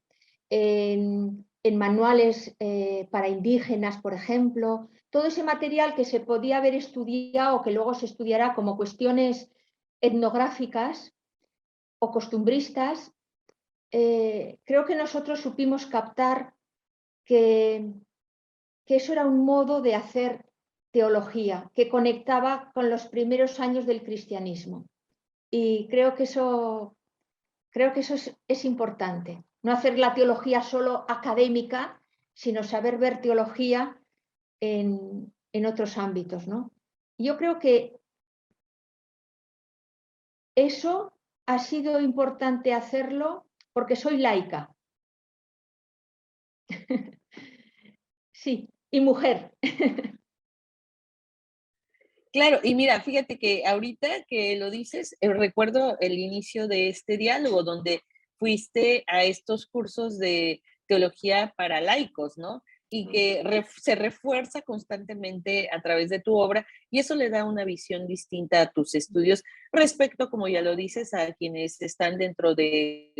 en manuales para indígenas, por ejemplo. Todo ese material que se podía haber estudiado o que luego se estudiará como cuestiones etnográficas o costumbristas, creo que nosotros supimos captar que eso era un modo de hacer teología que conectaba con los primeros años del cristianismo. Y creo que eso es importante. No hacer la teología solo académica, sino saber ver teología en otros ámbitos, ¿no? Yo creo que eso ha sido importante hacerlo porque soy laica. Sí, y mujer. Claro, y mira, fíjate que ahorita que lo dices, recuerdo el inicio de este diálogo donde fuiste a estos cursos de teología para laicos, ¿no? Y que se refuerza constantemente a través de tu obra y eso le da una visión distinta a tus estudios respecto, como ya lo dices, a quienes están dentro de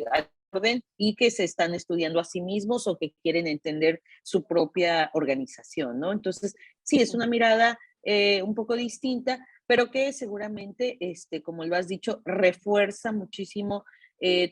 orden y que se están estudiando a sí mismos o que quieren entender su propia organización, ¿no? Entonces, sí, es una mirada un poco distinta, pero que seguramente, como lo has dicho, refuerza muchísimo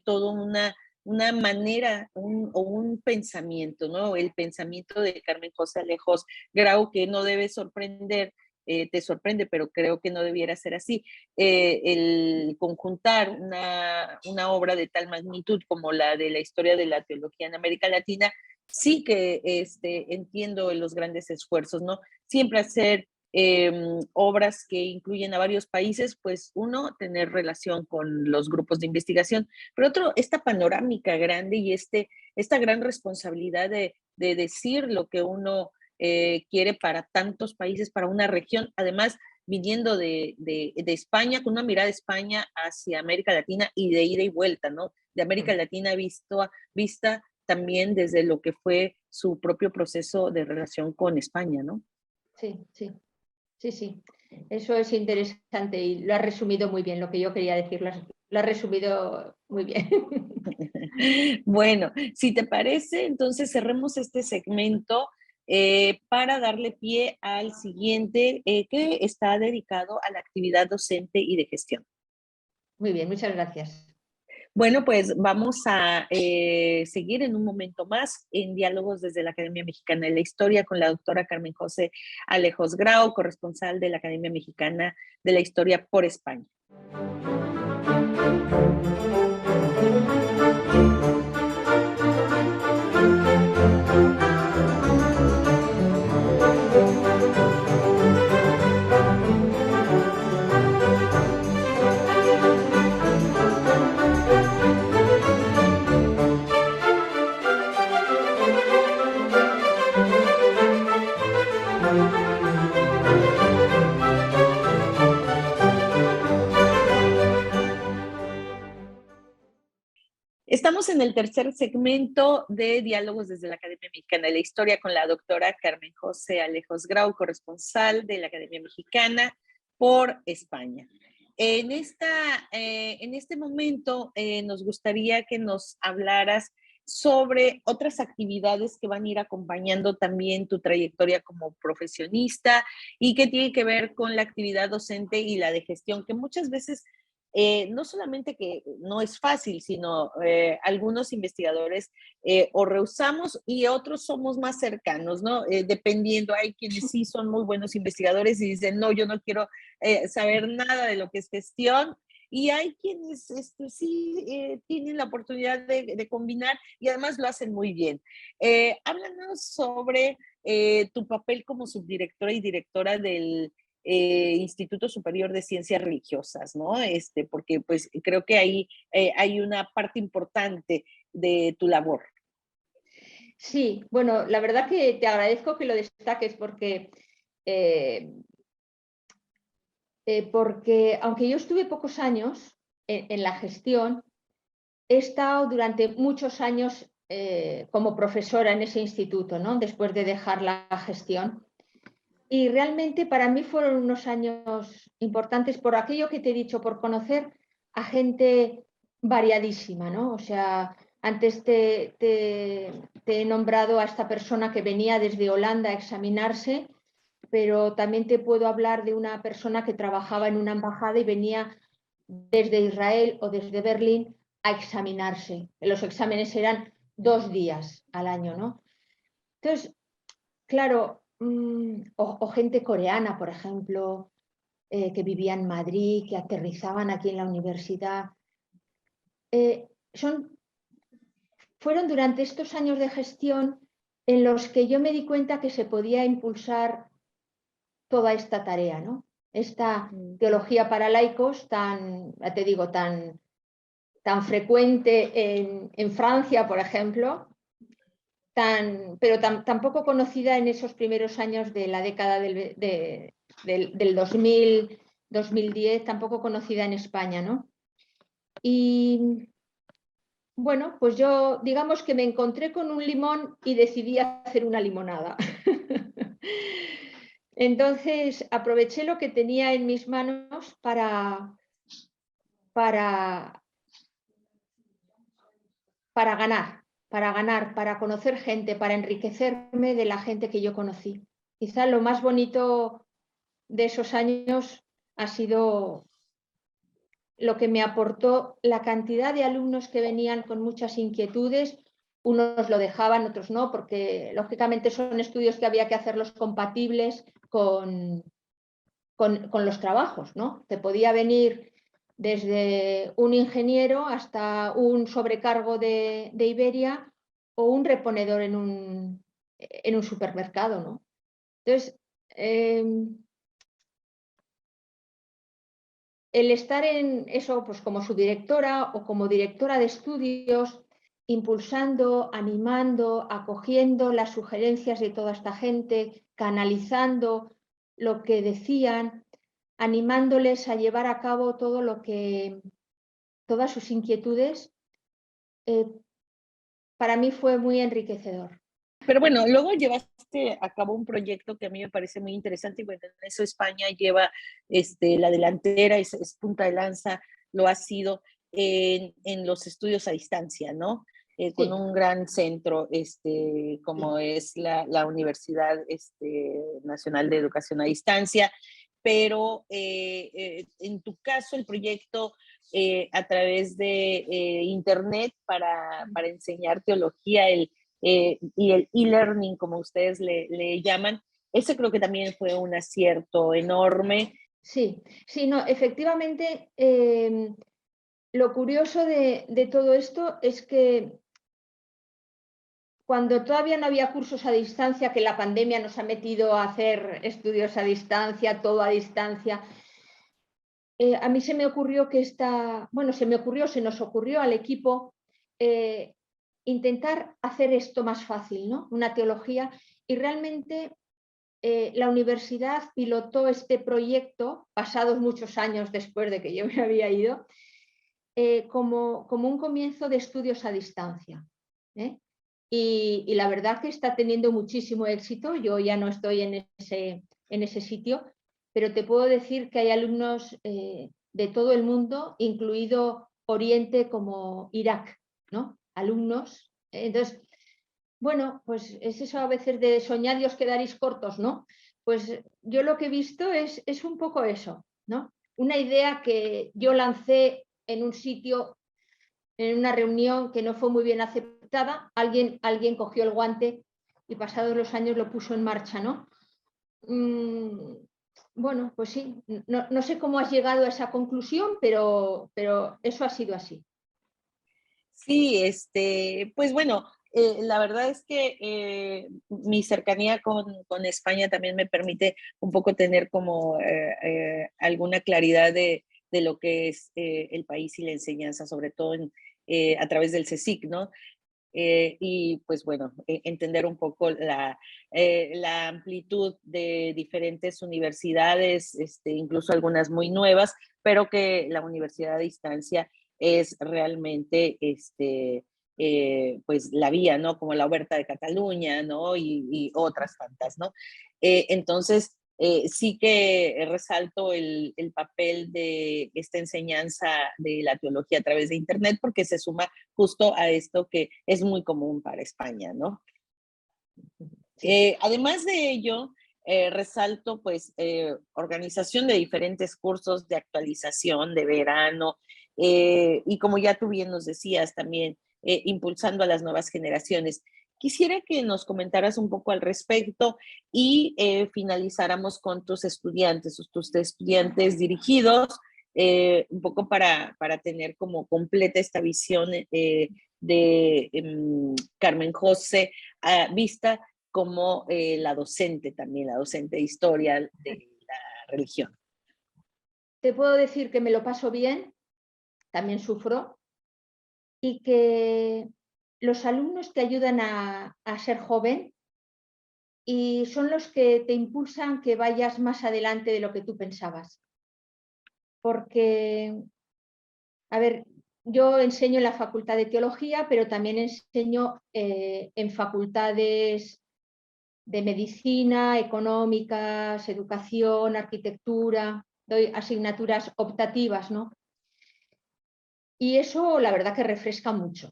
toda una una manera o un pensamiento, ¿no? El pensamiento de Carmen José Alejos Grau, que no debe sorprender, te sorprende, pero creo que no debiera ser así. El conjuntar una obra de tal magnitud como la de la historia de la teología en América Latina, sí que entiendo los grandes esfuerzos, ¿no? Siempre hacer obras que incluyen a varios países, pues uno, tener relación con los grupos de investigación, pero otro, esta panorámica grande y esta gran responsabilidad de decir lo que uno quiere para tantos países, para una región, además viniendo de España, con una mirada de España hacia América Latina y de ida y vuelta, ¿no? De América Latina vista también desde lo que fue su propio proceso de relación con España, ¿no? Sí, sí. Sí, sí, eso es interesante y lo has resumido muy bien, lo que yo quería decir, lo has resumido muy bien. Bueno, si te parece, entonces cerremos este segmento para darle pie al siguiente que está dedicado a la actividad docente y de gestión. Muy bien, muchas gracias. Bueno, pues vamos a seguir en un momento más en Diálogos desde la Academia Mexicana de la Historia con la doctora Carmen José Alejos Grau, corresponsal de la Academia Mexicana de la Historia por España. Estamos en el tercer segmento de Diálogos desde la Academia Mexicana de la Historia con la doctora Carmen José Alejos Grau, corresponsal de la Academia Mexicana por España. En este momento nos gustaría que nos hablaras sobre otras actividades que van a ir acompañando también tu trayectoria como profesionista y que tienen que ver con la actividad docente y la de gestión, que muchas veces no solamente que no es fácil, sino algunos investigadores o rehusamos y otros somos más cercanos, ¿no? Dependiendo, hay quienes sí son muy buenos investigadores y dicen, no, yo no quiero saber nada de lo que es gestión. Y hay quienes sí tienen la oportunidad de combinar y además lo hacen muy bien. Háblanos sobre tu papel como subdirectora y directora del Instituto Superior de Ciencias Religiosas, ¿no? Porque pues creo que ahí hay una parte importante de tu labor. Sí, bueno, la verdad que te agradezco que lo destaques porque aunque yo estuve pocos años en la gestión, he estado durante muchos años como profesora en ese instituto, ¿no? Después de dejar la gestión. Y realmente para mí fueron unos años importantes por aquello que te he dicho, por conocer a gente variadísima, ¿no? O sea, antes te he nombrado a esta persona que venía desde Holanda a examinarse, pero también te puedo hablar de una persona que trabajaba en una embajada y venía desde Israel o desde Berlín a examinarse. Los exámenes eran 2 días al año, ¿no? Entonces, claro, o gente coreana, por ejemplo, que vivía en Madrid, que aterrizaban aquí en la universidad. Eh, fueron durante estos años de gestión en los que yo me di cuenta que se podía impulsar toda esta tarea, ¿no? Esta teología para laicos tan, ya te digo, tan frecuente en Francia, por ejemplo, pero tan poco conocida en esos primeros años de la década del 2000, 2010, tan poco conocida en España, ¿no? Y bueno, pues yo digamos que me encontré con un limón y decidí hacer una limonada. Entonces aproveché lo que tenía en mis manos para ganar, para conocer gente, para enriquecerme de la gente que yo conocí. Quizá lo más bonito de esos años ha sido lo que me aportó la cantidad de alumnos que venían con muchas inquietudes. Unos lo dejaban, otros no, porque lógicamente son estudios que había que hacerlos compatibles con los trabajos, ¿no? Te podía venir desde un ingeniero hasta un sobrecargo de Iberia o un reponedor en un supermercado, ¿no? Entonces, el estar en eso, pues como subdirectora o como directora de estudios, impulsando, animando, acogiendo las sugerencias de toda esta gente, canalizando lo que decían, animándoles a llevar a cabo todas sus inquietudes, para mí fue muy enriquecedor. Pero bueno, luego llevaste a cabo un proyecto que a mí me parece muy interesante y bueno, en eso España lleva la delantera, es punta de lanza, lo ha sido en los estudios a distancia, ¿no? Con Sí, un gran centro como es la Universidad Nacional de Educación a Distancia, pero en tu caso el proyecto a través de Internet para enseñar teología, y el e-learning, como ustedes le llaman, ese creo que también fue un acierto enorme. sí, sí, no, efectivamente, lo curioso de todo esto es que cuando todavía no había cursos a distancia, que la pandemia nos ha metido a hacer estudios a distancia, todo a distancia, a mí se me ocurrió se nos ocurrió al equipo intentar hacer esto más fácil, ¿no? Una teología, y realmente la universidad pilotó este proyecto, pasados muchos años después de que yo me había ido, como un comienzo de estudios a distancia. Y la verdad que está teniendo muchísimo éxito. Yo ya no estoy en ese sitio, pero te puedo decir que hay alumnos de todo el mundo, incluido Oriente como Irak, ¿no? Alumnos. Entonces, bueno, pues es eso a veces de soñar y os quedaréis cortos, ¿no? Pues yo lo que he visto es un poco eso, ¿no? Una idea que yo lancé en un sitio, en una reunión que no fue muy bien aceptada, alguien cogió el guante y pasados los años lo puso en marcha, ¿no? Bueno, pues sí, no sé cómo has llegado a esa conclusión, pero eso ha sido así. Sí, pues bueno, la verdad es que mi cercanía con España también me permite un poco tener como alguna claridad de lo que es el país y la enseñanza, sobre todo a través del CSIC, ¿no? Y pues bueno, entender un poco la amplitud de diferentes universidades, incluso algunas muy nuevas, pero que la universidad a distancia es realmente pues la vía, ¿no? Como la Oberta de Cataluña, ¿no? Y otras tantas, ¿no? Entonces, sí que resalto el papel de esta enseñanza de la teología a través de Internet porque se suma justo a esto que es muy común para España, ¿no? Sí. Además de ello, resalto pues organización de diferentes cursos de actualización de verano y como ya tú bien nos decías también, impulsando a las nuevas generaciones. Quisiera que nos comentaras un poco al respecto y finalizáramos con tus estudiantes dirigidos, un poco para tener como completa esta visión de Carmen José, vista como la docente también, la docente de historia de la religión. Te puedo decir que me lo paso bien, también sufro, y que los alumnos te ayudan a ser joven y son los que te impulsan que vayas más adelante de lo que tú pensabas. Porque, a ver, yo enseño en la Facultad de Teología, pero también enseño en facultades de medicina, económicas, educación, arquitectura, doy asignaturas optativas, ¿no? Y eso la verdad que refresca mucho.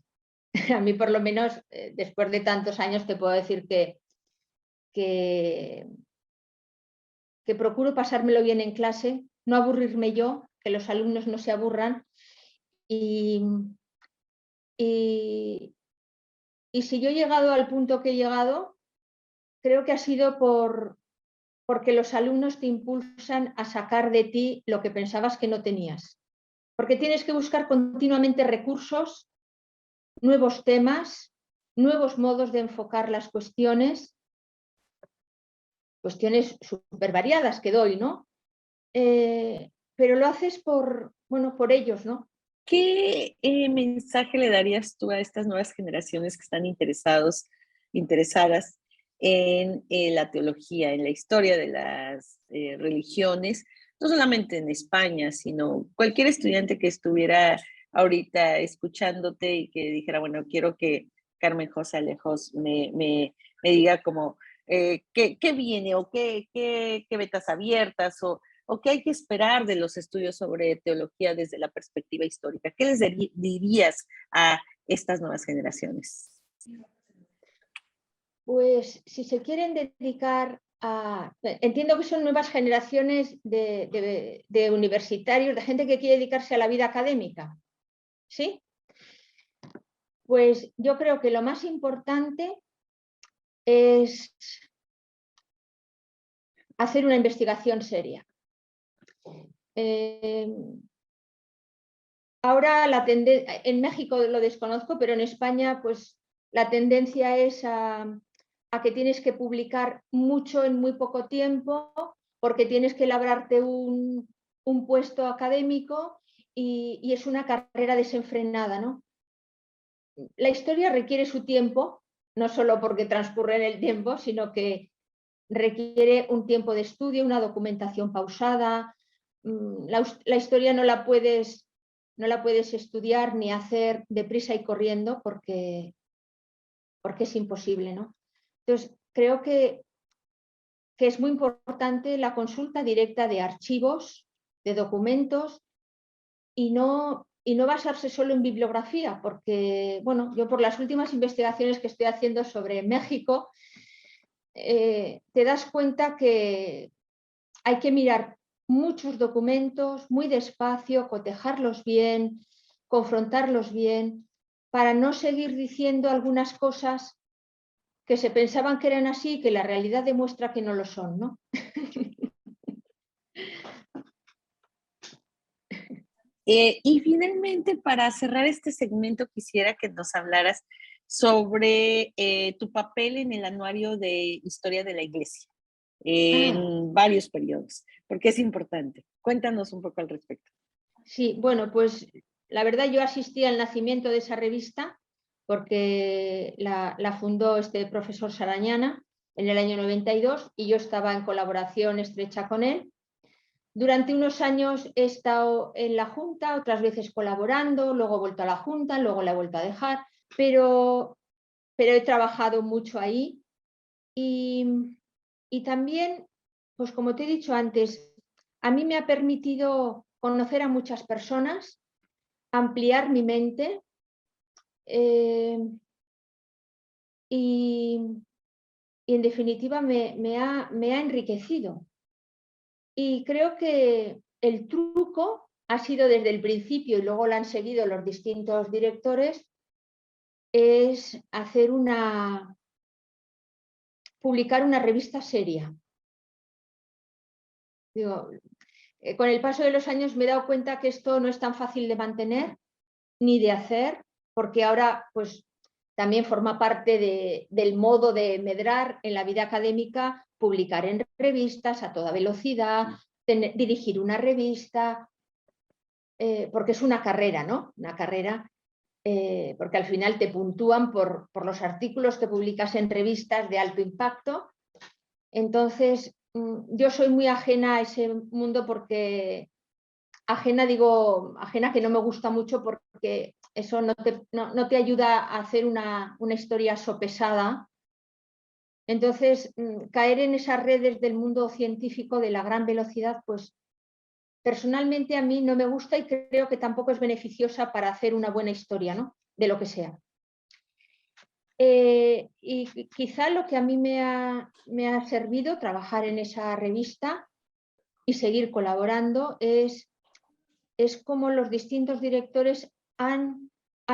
A mí por lo menos después de tantos años te puedo decir que procuro pasármelo bien en clase, no aburrirme yo que los alumnos no se aburran. Y si yo he llegado al punto que he llegado, creo que ha sido porque los alumnos te impulsan a sacar de ti lo que pensabas que no tenías. Porque tienes que buscar continuamente recursos, nuevos temas, nuevos modos de enfocar las cuestiones súper variadas que doy, ¿no? Pero lo haces por ellos, ¿no? ¿Qué mensaje le darías tú a estas nuevas generaciones que están interesadas en la teología, en la historia de las religiones, no solamente en España, sino cualquier estudiante que estuviera ahorita escuchándote y que dijera, bueno, quiero que Carmen José Alejos me diga como qué viene o qué vetas abiertas o qué hay que esperar de los estudios sobre teología desde la perspectiva histórica? ¿Qué les dirías a estas nuevas generaciones? Pues si se quieren dedicar a... Entiendo que son nuevas generaciones de universitarios, de gente que quiere dedicarse a la vida académica, ¿sí? Pues yo creo que lo más importante es hacer una investigación seria. Ahora en México lo desconozco, pero en España pues la tendencia es a que tienes que publicar mucho en muy poco tiempo porque tienes que labrarte un puesto académico y es una carrera desenfrenada, ¿no? La historia requiere su tiempo, no solo porque transcurre en el tiempo, sino que requiere un tiempo de estudio, una documentación pausada. La historia no la puedes estudiar ni hacer deprisa y corriendo porque es imposible, ¿no? Entonces, creo que es muy importante la consulta directa de archivos, de documentos y no basarse solo en bibliografía, porque, bueno, yo por las últimas investigaciones que estoy haciendo sobre México, te das cuenta que hay que mirar muchos documentos muy despacio, cotejarlos bien, confrontarlos bien, para no seguir diciendo algunas cosas que se pensaban que eran así y que la realidad demuestra que no lo son, ¿no? Y finalmente, para cerrar este segmento, quisiera que nos hablaras sobre tu papel en el Anuario de Historia de la Iglesia, en varios periodos, porque es importante. Cuéntanos un poco al respecto. Sí, bueno, pues la verdad yo asistí al nacimiento de esa revista porque la fundó este profesor Sarañana en el año 92 y yo estaba en colaboración estrecha con él. Durante unos años he estado en la Junta, otras veces colaborando, luego he vuelto a la Junta, luego la he vuelto a dejar, pero he trabajado mucho ahí y también, pues como te he dicho antes, a mí me ha permitido conocer a muchas personas, ampliar mi mente y en definitiva me ha enriquecido. Y creo que el truco ha sido desde el principio y luego lo han seguido los distintos directores, es publicar una revista seria. Digo, con el paso de los años me he dado cuenta que esto no es tan fácil de mantener ni de hacer, porque ahora pues también forma parte del modo de medrar en la vida académica, publicar en revistas a toda velocidad, dirigir una revista, porque es una carrera, ¿no? Una carrera, porque al final te puntúan por los artículos que publicas en revistas de alto impacto. Entonces, yo soy muy ajena a ese mundo porque ajena que no me gusta mucho porque eso no te ayuda a hacer una historia sopesada. Entonces, caer en esas redes del mundo científico de la gran velocidad, pues personalmente a mí no me gusta y creo que tampoco es beneficiosa para hacer una buena historia, ¿no? De lo que sea. Y quizá lo que a mí me ha servido trabajar en esa revista y seguir colaborando es es como los distintos directores han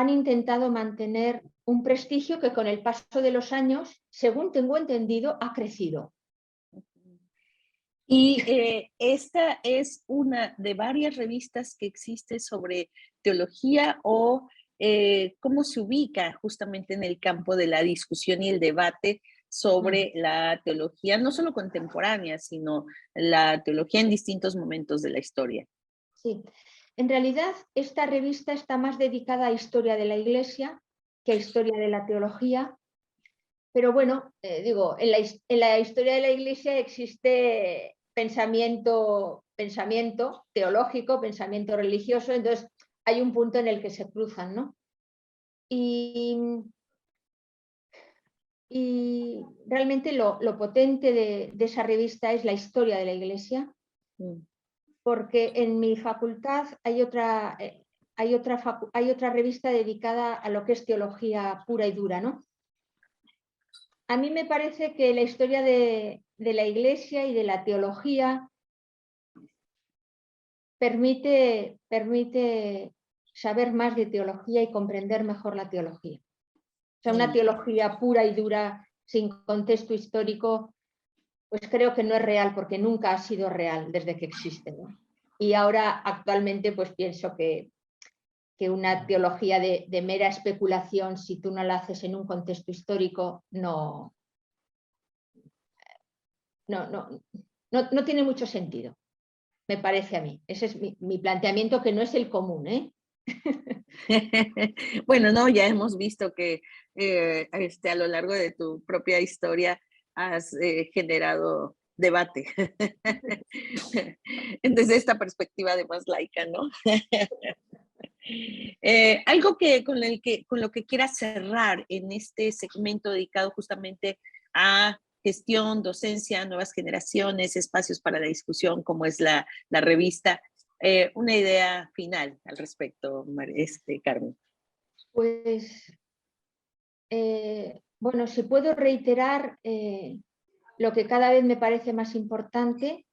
intentado mantener un prestigio que con el paso de los años, según tengo entendido, ha crecido. Y esta es una de varias revistas que existe sobre teología o cómo se ubica justamente en el campo de la discusión y el debate sobre la teología, no solo contemporánea, sino la teología en distintos momentos de la historia. Sí, en realidad esta revista está más dedicada a historia de la Iglesia que a historia de la teología, pero bueno, digo, en la historia de la Iglesia existe pensamiento teológico, pensamiento religioso, entonces hay un punto en el que se cruzan, ¿no? Y realmente lo potente de esa revista es la historia de la Iglesia, porque en mi facultad hay otra revista dedicada a lo que es teología pura y dura, ¿no? A mí me parece que la historia de la Iglesia y de la teología permite saber más de teología y comprender mejor la teología. O sea, una teología pura y dura, sin contexto histórico, pues creo que no es real, porque nunca ha sido real desde que existe, ¿no? Y ahora, actualmente, pues pienso que una teología de mera especulación, si tú no la haces en un contexto histórico, no tiene mucho sentido, me parece a mí. Ese es mi planteamiento, que no es el común, ¿eh? Bueno, no, ya hemos visto que a lo largo de tu propia historia has generado debate. Desde esta perspectiva de más laica, ¿no? Algo con lo que quieras cerrar en este segmento dedicado justamente a gestión, docencia, nuevas generaciones, espacios para la discusión, como es la revista. Una idea final al respecto, Carmen. Pues, bueno, si puedo reiterar lo que cada vez me parece más importante,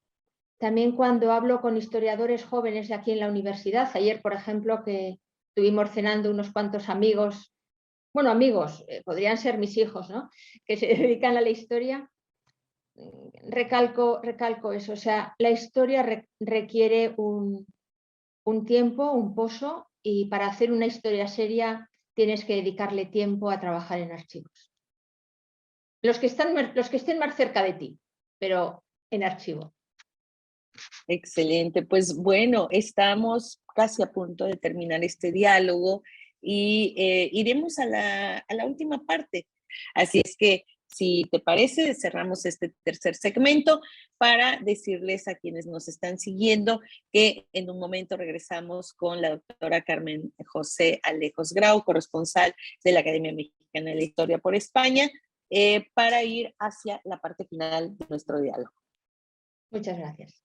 también cuando hablo con historiadores jóvenes de aquí en la universidad. Ayer, por ejemplo, que estuvimos cenando unos cuantos amigos, bueno, amigos, podrían ser mis hijos, ¿no?, que se dedican a la historia. Recalco eso, o sea, la historia requiere un tiempo, un pozo, y para hacer una historia seria tienes que dedicarle tiempo a trabajar en archivos. Los que estén más cerca de ti, pero en archivo. Excelente, pues bueno, estamos casi a punto de terminar este diálogo y iremos a la última parte. Así es que, si te parece, cerramos este tercer segmento para decirles a quienes nos están siguiendo que en un momento regresamos con la doctora Carmen José Alejos Grau, corresponsal de la Academia Mexicana de la Historia por España, para ir hacia la parte final de nuestro diálogo. Muchas gracias.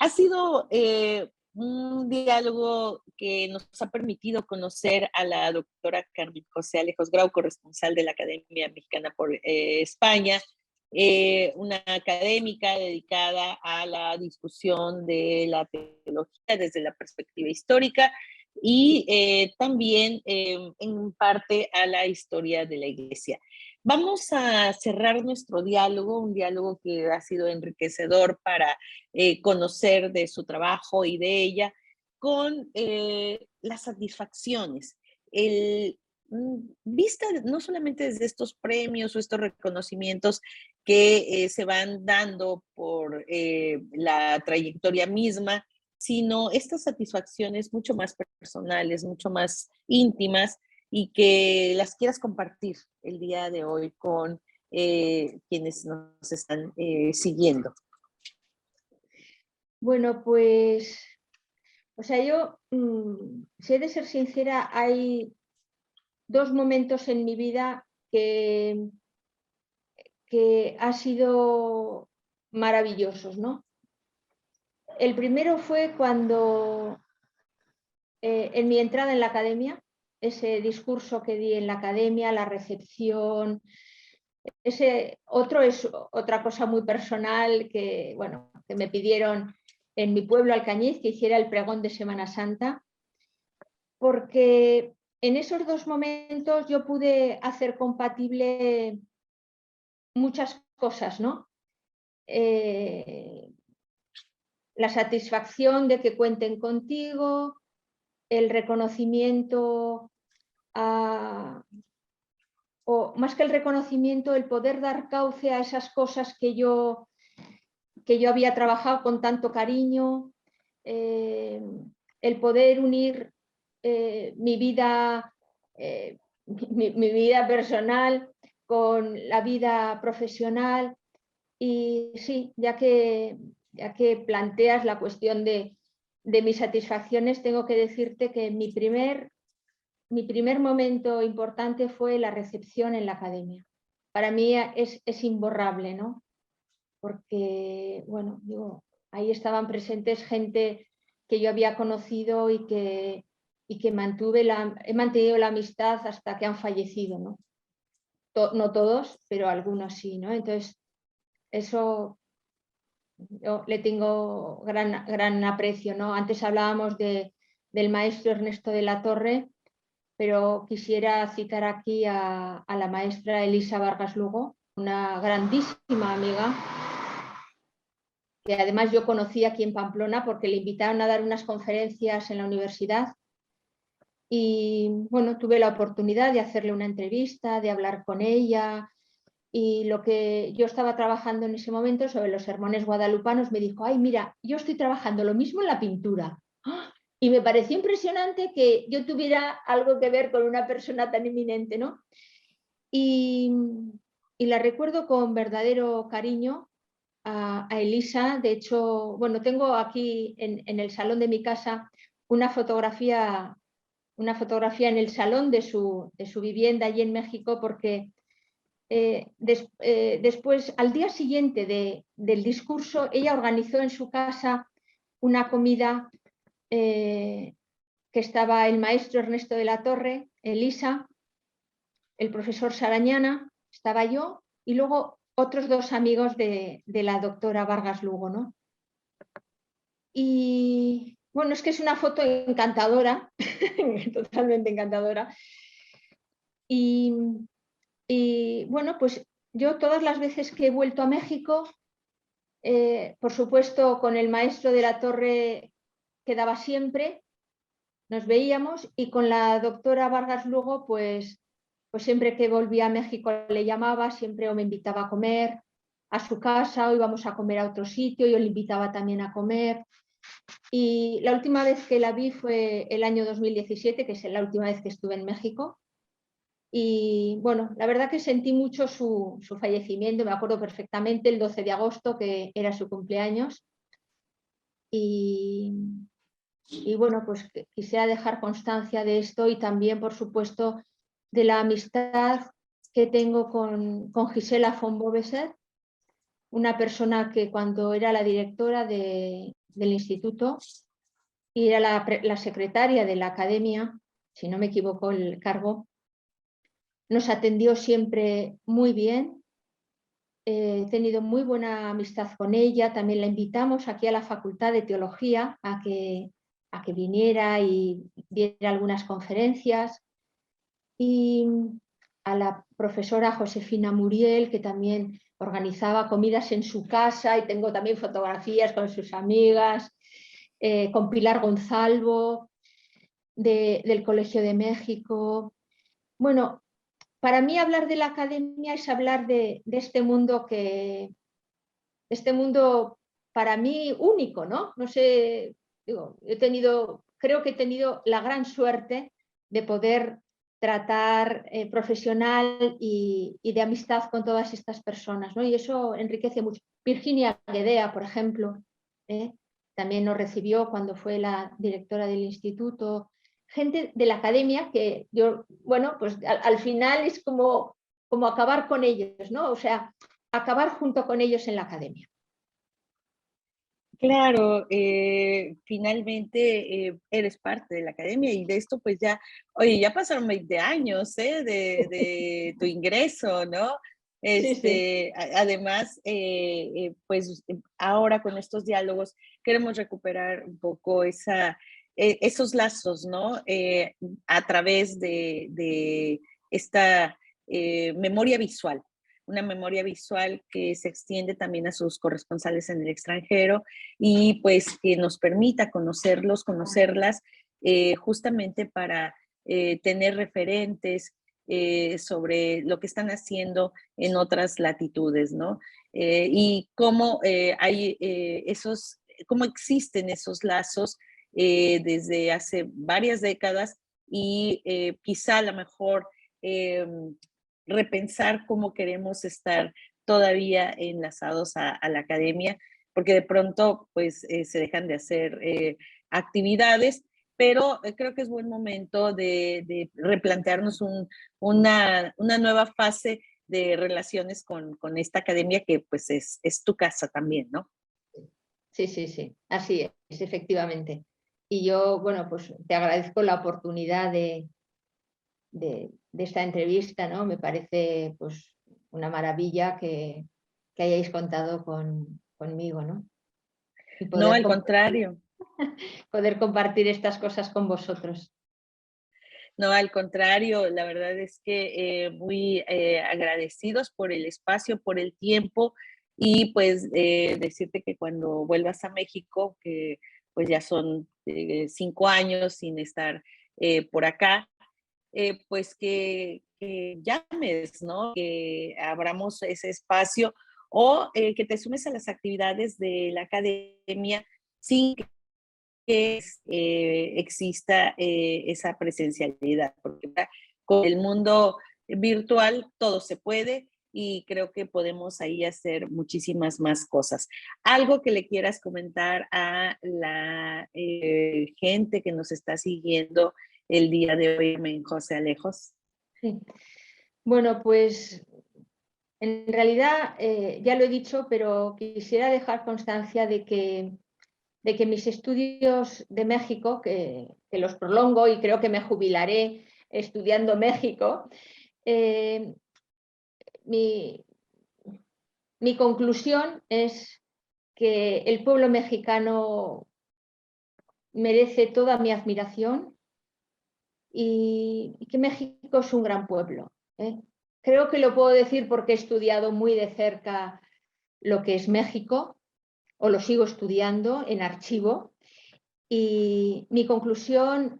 Ha sido un diálogo que nos ha permitido conocer a la doctora Carmen José Alejos Grau, corresponsal de la Academia Mexicana por España, una académica dedicada a la discusión de la teología desde la perspectiva histórica y también en parte a la historia de la Iglesia. Vamos a cerrar nuestro diálogo, un diálogo que ha sido enriquecedor para conocer de su trabajo y de ella, con las satisfacciones. Vista no solamente desde estos premios o estos reconocimientos que se van dando por la trayectoria misma, sino estas satisfacciones mucho más personales, mucho más íntimas, y que las quieras compartir el día de hoy con quienes nos están siguiendo. Bueno, pues, o sea, yo, si he de ser sincera, hay dos momentos en mi vida que han sido maravillosos, ¿no? El primero fue cuando, en mi entrada en la academia, ese discurso que di en la academia, la recepción, ese otro es otra cosa muy personal que, bueno, que me pidieron en mi pueblo, Alcañiz, que hiciera el pregón de Semana Santa, porque en esos dos momentos yo pude hacer compatible muchas cosas, ¿no? La satisfacción de que cuenten contigo, el reconocimiento o más que el reconocimiento, el poder dar cauce a esas cosas que yo había trabajado con tanto cariño, el poder unir mi vida, mi vida personal con la vida profesional. Y sí, ya que planteas la cuestión de mis satisfacciones, tengo que decirte que mi primer momento importante fue la recepción en la academia. Para mí es imborrable, ¿no? Porque, bueno, digo, ahí estaban presentes gente que yo había conocido y que he mantenido la amistad hasta que han fallecido, ¿no? No todos, pero algunos sí, ¿no? Entonces, eso yo le tengo gran aprecio, ¿no? Antes hablábamos del maestro Ernesto de la Torre, pero quisiera citar aquí a la maestra Elisa Vargas Lugo, una grandísima amiga, que además yo conocí aquí en Pamplona porque le invitaron a dar unas conferencias en la universidad y bueno, tuve la oportunidad de hacerle una entrevista, de hablar con ella, y lo que yo estaba trabajando en ese momento sobre los sermones guadalupanos, me dijo, ay, mira, yo estoy trabajando lo mismo en la pintura. ¡Ah! Y me pareció impresionante que yo tuviera algo que ver con una persona tan eminente, ¿no? Y la recuerdo con verdadero cariño a Elisa. De hecho, bueno, tengo aquí en el salón de mi casa una fotografía en el salón de su vivienda allí en México, porque después, al día siguiente del discurso, ella organizó en su casa una comida que estaba el maestro Ernesto de la Torre, Elisa, el profesor Sarañana, estaba yo y luego otros dos amigos de la doctora Vargas Lugo, ¿no? Y bueno, es que es una foto encantadora, totalmente encantadora. Y bueno, pues yo todas las veces que he vuelto a México, por supuesto con el maestro de la Torre quedaba siempre, nos veíamos, y con la doctora Vargas Lugo, pues siempre que volvía a México le llamaba, siempre o me invitaba a comer a su casa o íbamos a comer a otro sitio, yo le invitaba también a comer. Y la última vez que la vi fue el año 2017, que es la última vez que estuve en México. Y bueno, la verdad que sentí mucho su fallecimiento, me acuerdo perfectamente, el 12 de agosto, que era su cumpleaños. Y bueno, pues quisiera dejar constancia de esto y también, por supuesto, de la amistad que tengo con Gisela von Boveser, una persona que cuando era la directora del instituto y era la secretaria de la academia, si no me equivoco el cargo, nos atendió siempre muy bien. He tenido muy buena amistad con ella. También la invitamos aquí a la Facultad de Teología a que viniera y diera algunas conferencias. Y a la profesora Josefina Muriel, que también organizaba comidas en su casa, y tengo también fotografías con sus amigas, con Pilar Gonzalvo, del Colegio de México. Bueno, para mí hablar de la academia es hablar de este mundo para mí único, ¿no? No sé, digo, creo que he tenido la gran suerte de poder tratar profesional y de amistad con todas estas personas, ¿no? Y eso enriquece mucho. Virginia Guedea, por ejemplo, también nos recibió cuando fue la directora del instituto, gente de la academia que yo, bueno, pues al final es como acabar con ellos, ¿no? O sea, acabar junto con ellos en la academia. Claro, finalmente eres parte de la academia y de esto pues ya, oye, ya pasaron 20 años de tu ingreso, ¿no? Sí, sí. Además, pues ahora con estos diálogos queremos recuperar un poco esos lazos, ¿no? A través de esta memoria visual, una memoria visual que se extiende también a sus corresponsales en el extranjero y pues que nos permita conocerlos, conocerlas, justamente para tener referentes sobre lo que están haciendo en otras latitudes, ¿no? Y cómo hay cómo existen esos lazos desde hace varias décadas y quizá a lo mejor repensar cómo queremos estar todavía enlazados a la academia, porque de pronto pues se dejan de hacer actividades, pero creo que es buen momento de replantearnos una nueva fase de relaciones con esta academia que pues es tu casa también, ¿no? Sí, sí, sí, así es, efectivamente. Y yo, bueno, pues te agradezco la oportunidad de esta entrevista, ¿no? Me parece pues una maravilla que hayáis contado conmigo, ¿no? Y No, poder al contrario. poder compartir estas cosas con vosotros. No, al contrario, la verdad es que muy agradecidos por el espacio, por el tiempo y pues decirte que cuando vuelvas a México, que pues ya son 5 años sin estar por acá, pues que llames, ¿no? Que abramos ese espacio o que te sumes a las actividades de la academia sin que exista esa presencialidad, porque con el mundo virtual todo se puede y creo que podemos ahí hacer muchísimas más cosas. Algo que le quieras comentar a la gente que nos está siguiendo el día de hoy, José Alejos. Sí. Bueno, pues en realidad ya lo he dicho, pero quisiera dejar constancia de que mis estudios de México, que los prolongo y creo que me jubilaré estudiando México, eh, mi, mi conclusión es que el pueblo mexicano merece toda mi admiración y que México es un gran pueblo, ¿eh? Creo que lo puedo decir porque he estudiado muy de cerca lo que es México, o lo sigo estudiando en archivo, y mi conclusión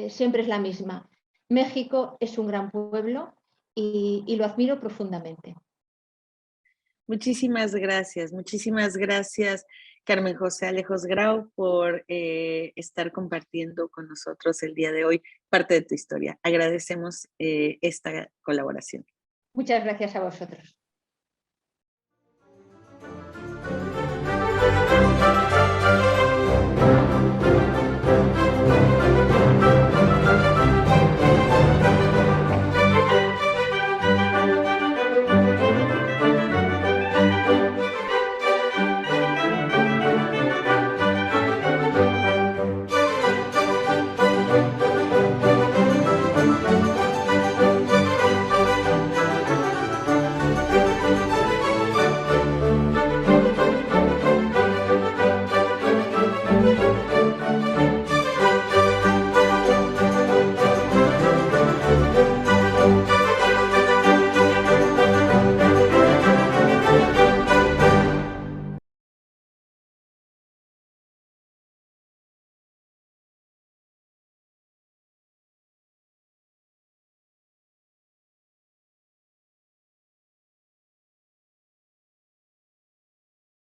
siempre es la misma. México es un gran pueblo y lo admiro profundamente. Muchísimas gracias, Carmen José Alejos Grau, por estar compartiendo con nosotros el día de hoy parte de tu historia. Agradecemos esta colaboración. Muchas gracias a vosotros.